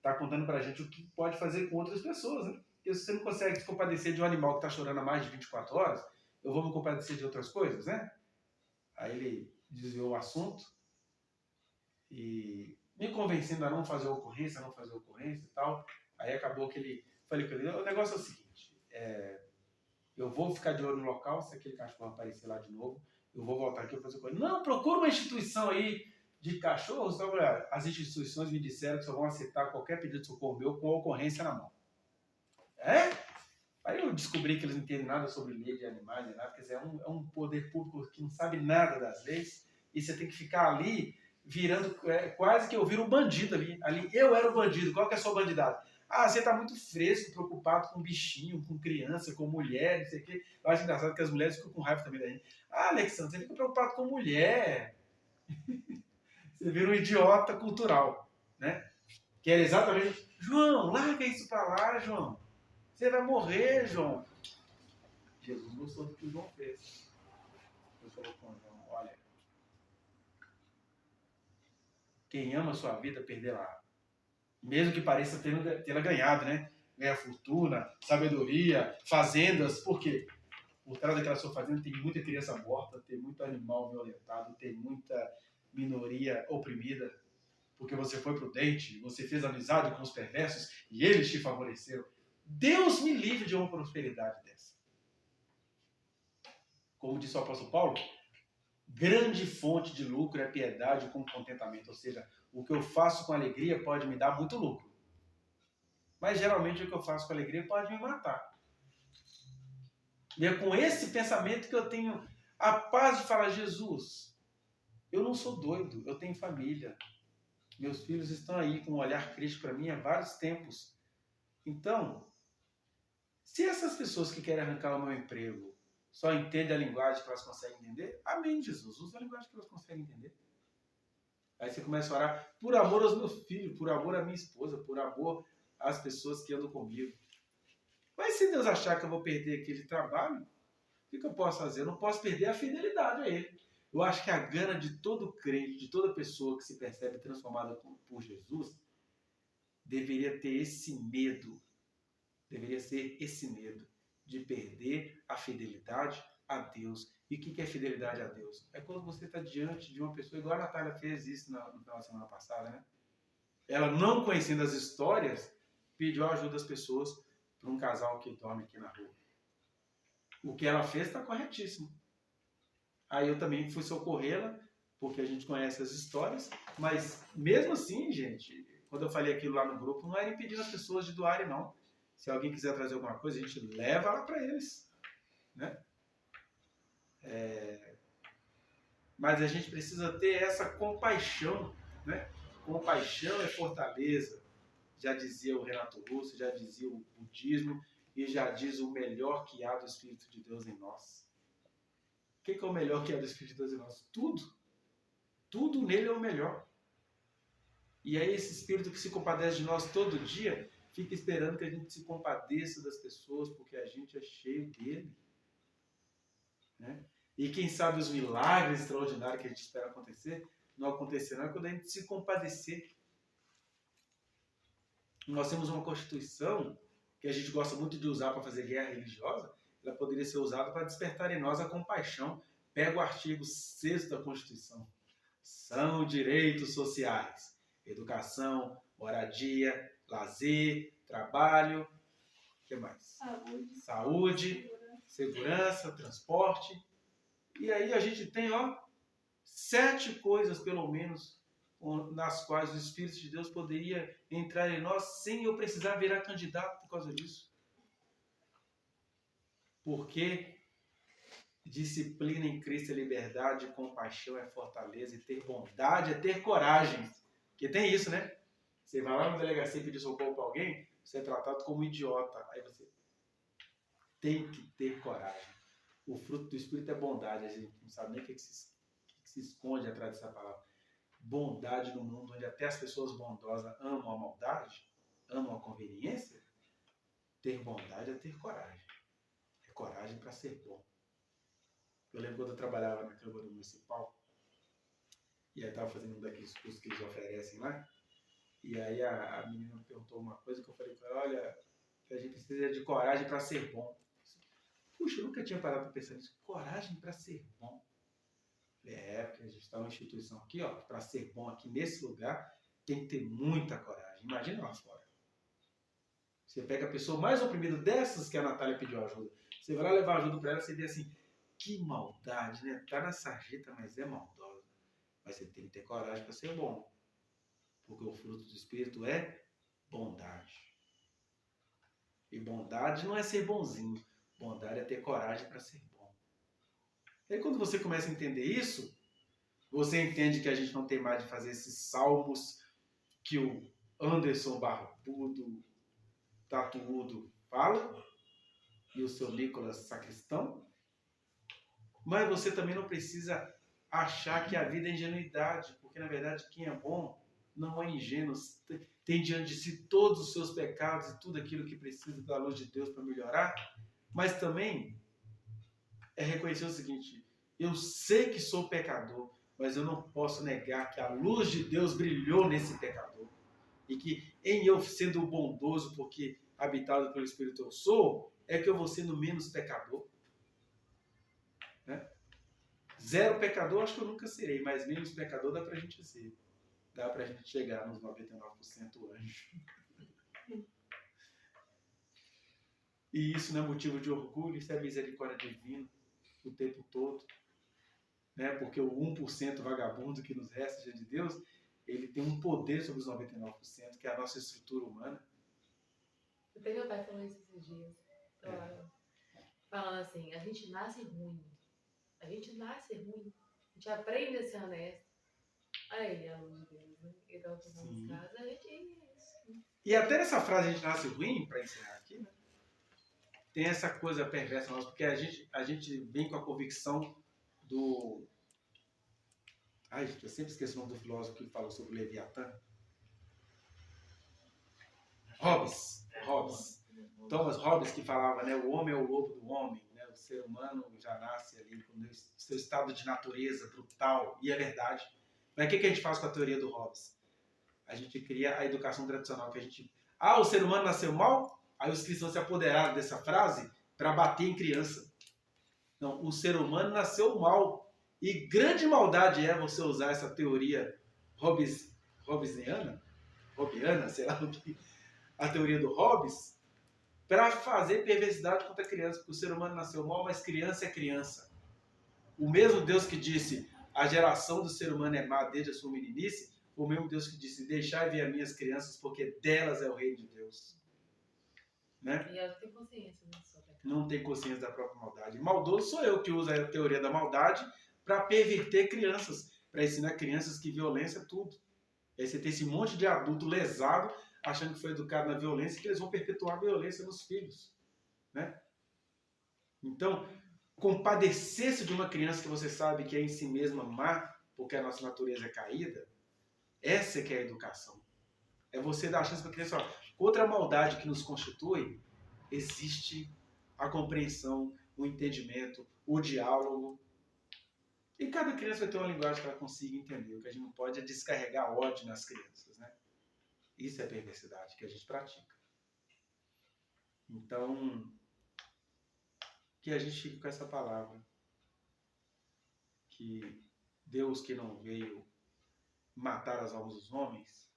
Tá contando pra gente o que pode fazer com outras pessoas, né? Porque se você não consegue se compadecer de um animal que tá chorando há mais de 24 horas, eu vou me compadecer de outras coisas, né? Aí ele desviou o assunto e me convencendo a não fazer ocorrência e tal. Aí acabou que ele... Falei com ele, o negócio é o seguinte, eu vou ficar de olho no local, se aquele cachorro aparecer lá de novo, eu vou voltar aqui e fazer coisa. Não, procura uma instituição aí de cachorros. Então, as instituições me disseram que só vão aceitar qualquer pedido de socorro meu com a ocorrência na mão. Aí eu descobri que eles não entendem nada sobre lei de animais, nada, quer dizer, é um poder público que não sabe nada das leis, e você tem que ficar ali virando, quase que eu viro um bandido ali. Eu era o bandido. Qual que é a sua bandidagem? Ah, você tá muito fresco, preocupado com bichinho, com criança, com mulher, não sei o quê. Eu acho engraçado que as mulheres ficam com raiva também da gente. Ah, Alexandre, você fica preocupado com mulher. Você vira um idiota cultural, né? Que era exatamente, João, larga isso pra lá, João. Você vai morrer, João. Jesus gostou do que o João fez. Deus falou com o João, olha, quem ama a sua vida, perderá. Mesmo que pareça tê-la ganhado, né? Ganhar fortuna, sabedoria, fazendas. Por quê? Por trás daquela sua fazenda tem muita criança morta, tem muito animal violentado, tem muita minoria oprimida. Porque você foi prudente, você fez amizade com os perversos e eles te favoreceram. Deus me livre de uma prosperidade dessa. Como disse o apóstolo Paulo, grande fonte de lucro é piedade com contentamento. Ou seja, o que eu faço com alegria pode me dar muito lucro. Mas geralmente o que eu faço com alegria pode me matar. E é com esse pensamento que eu tenho a paz de falar, Jesus, eu não sou doido, eu tenho família. Meus filhos estão aí com um olhar crítico para mim há vários tempos. Então, se essas pessoas que querem arrancar o meu emprego só entendem a linguagem que elas conseguem entender, amém, Jesus, usa a linguagem que elas conseguem entender. Aí você começa a orar por amor aos meus filhos, por amor à minha esposa, por amor às pessoas que andam comigo. Mas se Deus achar que eu vou perder aquele trabalho, o que eu posso fazer? Eu não posso perder a fidelidade a Ele. Eu acho que a gana de todo crente, de toda pessoa que se percebe transformada por Jesus, deveria ter esse medo, deveria ser esse medo de perder a fidelidade a Deus. E o que é fidelidade a Deus? É quando você está diante de uma pessoa, igual a Natália fez isso no final da semana passada, né? Ela, não conhecendo as histórias, pediu a ajuda das pessoas para um casal que dorme aqui na rua. O que ela fez está corretíssimo. Aí eu também fui socorrê-la, porque a gente conhece as histórias, mas mesmo assim, gente, quando eu falei aquilo lá no grupo, não era impedindo as pessoas de doarem, não. Se alguém quiser trazer alguma coisa, a gente leva lá para eles, né? Mas a gente precisa ter essa compaixão, né? Compaixão é fortaleza, já dizia o Renato Russo, já dizia o budismo, e já diz o melhor que há do Espírito de Deus em nós. O que é o melhor que há do Espírito de Deus em nós? Tudo. Tudo nele é o melhor. E aí esse Espírito que se compadece de nós todo dia, fica esperando que a gente se compadeça das pessoas, porque a gente é cheio dele. Né? E quem sabe os milagres extraordinários que a gente espera acontecer, não acontecerão quando a gente se compadecer. Nós temos uma Constituição que a gente gosta muito de usar para fazer guerra religiosa, ela poderia ser usada para despertar em nós a compaixão. Pega o artigo 6º da Constituição. São direitos sociais: educação, moradia, lazer, trabalho, o que mais? Saúde, segurança, transporte. E aí a gente tem 7 coisas, pelo menos, nas quais o Espírito de Deus poderia entrar em nós sem eu precisar virar candidato por causa disso. Porque disciplina em Cristo é liberdade, compaixão é fortaleza, e ter bondade é ter coragem. Porque tem isso, né? Você vai lá na delegacia e pedir socorro para alguém, você é tratado como idiota. Aí você tem que ter coragem. O fruto do Espírito é bondade. A gente não sabe nem o que se esconde atrás dessa palavra. Bondade no mundo onde até as pessoas bondosas amam a maldade, amam a conveniência. Ter bondade é ter coragem. É coragem para ser bom. Eu lembro quando eu trabalhava na Câmara Municipal, e aí estava fazendo um daqueles cursos que eles oferecem lá, e aí a menina me perguntou uma coisa que eu falei para ela, olha, a gente precisa de coragem para ser bom. Puxa, eu nunca tinha parado para pensar nisso. Coragem para ser bom. Porque a gente está numa instituição aqui, para ser bom aqui nesse lugar, tem que ter muita coragem. Imagina lá fora. Você pega a pessoa mais oprimida dessas que a Natália pediu ajuda, você vai lá levar ajuda para ela, você vê assim, que maldade, né? Tá na sarjeta, mas é maldosa. Mas você tem que ter coragem para ser bom. Porque o fruto do Espírito é bondade. E bondade não é ser bonzinho. Bondade é ter coragem para ser bom. E aí quando você começa a entender isso, Você entende que a gente não tem mais de fazer esses salmos que o Anderson Barbudo, tatuudo, fala? E o seu Nicolas Sacristão? Mas você também não precisa achar que a vida é ingenuidade, porque na verdade quem é bom não é ingênuo, tem diante de si todos os seus pecados e tudo aquilo que precisa da luz de Deus para melhorar, mas também é reconhecer o seguinte: eu sei que sou pecador, mas eu não posso negar que a luz de Deus brilhou nesse pecador. E que em eu sendo bondoso, porque habitado pelo Espírito eu sou, é que eu vou sendo menos pecador. Né? Zero pecador acho que eu nunca serei, mas menos pecador dá pra gente ser. Dá pra gente chegar nos 99% anjo. E isso não é motivo de orgulho, isso é misericórdia divina o tempo todo. Né? Porque o 1% vagabundo que nos resta diante de Deus, ele tem um poder sobre os 99%, que é a nossa estrutura humana. Até meu pai falou isso esses dias. Falando assim, a gente nasce ruim. A gente nasce ruim. A gente aprende a ser honesto. Aí, a luz de Deus, né? Então, nos casos, a gente é isso. E até nessa frase, a gente nasce ruim, para encerrar aqui, né? Tem essa coisa perversa nossa, porque a gente vem com a convicção do... Ai, gente, eu sempre esqueço o nome do filósofo que falou sobre o Leviatã. Hobbes. Thomas Hobbes, que falava, né, o homem é o lobo do homem, né, o ser humano já nasce ali com o seu estado de natureza brutal, e é verdade. Mas o que a gente faz com a teoria do Hobbes? A gente cria a educação tradicional, que a gente... o ser humano nasceu mal? Aí os cristãos se apoderaram dessa frase para bater em criança. Não, o ser humano nasceu mal. E grande maldade é você usar essa teoria hobbiana, sei lá o que, a teoria do Hobbes, para fazer perversidade contra a criança, porque o ser humano nasceu mal, mas criança é criança. O mesmo Deus que disse a geração do ser humano é má desde a sua meninice, o mesmo Deus que disse deixai vir as minhas crianças, porque delas é o reino de Deus. Né? E ela tem consciência, né? Não tem consciência da própria maldade. Maldoso sou eu que uso a teoria da maldade para perverter crianças, para ensinar crianças que violência é tudo. Aí você tem esse monte de adulto lesado, achando que foi educado na violência, que eles vão perpetuar a violência nos filhos. Né? Então, compadecer-se de uma criança que você sabe que é em si mesma má, porque a nossa natureza é caída, essa é que é a educação. É você dar a chance para a criança, outra maldade que nos constitui, existe a compreensão, o entendimento, o diálogo. E cada criança vai ter uma linguagem que ela consiga entender. O que a gente não pode é descarregar ódio nas crianças. Né? Isso é a perversidade que a gente pratica. Então, que a gente fique com essa palavra. Que Deus que não veio matar as almas dos homens,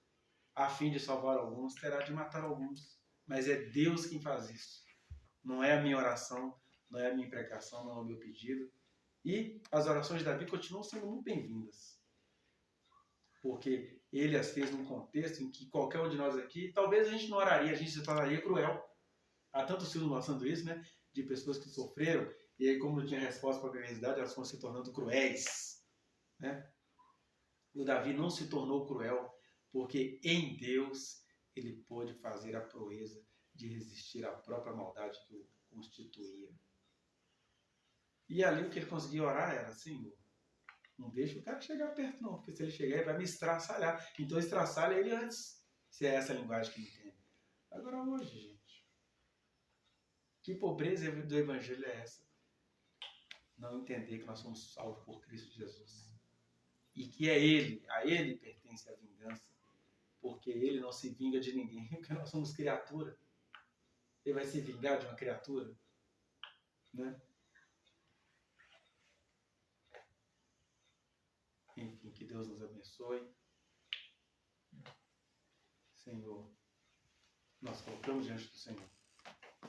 a fim de salvar alguns, terá de matar alguns. Mas é Deus quem faz isso. Não é a minha oração, não é a minha imprecação, não é o meu pedido. E as orações de Davi continuam sendo muito bem-vindas. Porque ele as fez num contexto em que qualquer um de nós aqui, talvez a gente não oraria, a gente se tornaria cruel. Há tantos filmes mostrando isso, né? De pessoas que sofreram, e aí como não tinha resposta para a perversidade, elas foram se tornando cruéis. Né? O Davi não se tornou cruel, porque em Deus ele pôde fazer a proeza de resistir à própria maldade que o constituía. E ali o que ele conseguia orar era, Senhor, não deixa o cara chegar perto não, porque se ele chegar ele vai me estraçalhar. Então estraçalha ele antes, se é essa a linguagem que ele entende. Agora hoje, gente, que pobreza do evangelho é essa? Não entender que nós somos salvos por Cristo Jesus. E que é Ele, a Ele pertence a vingança, porque Ele não se vinga de ninguém, porque nós somos criatura. Ele vai se vingar de uma criatura? Né? Enfim, que Deus nos abençoe. Senhor, nós colocamos diante do Senhor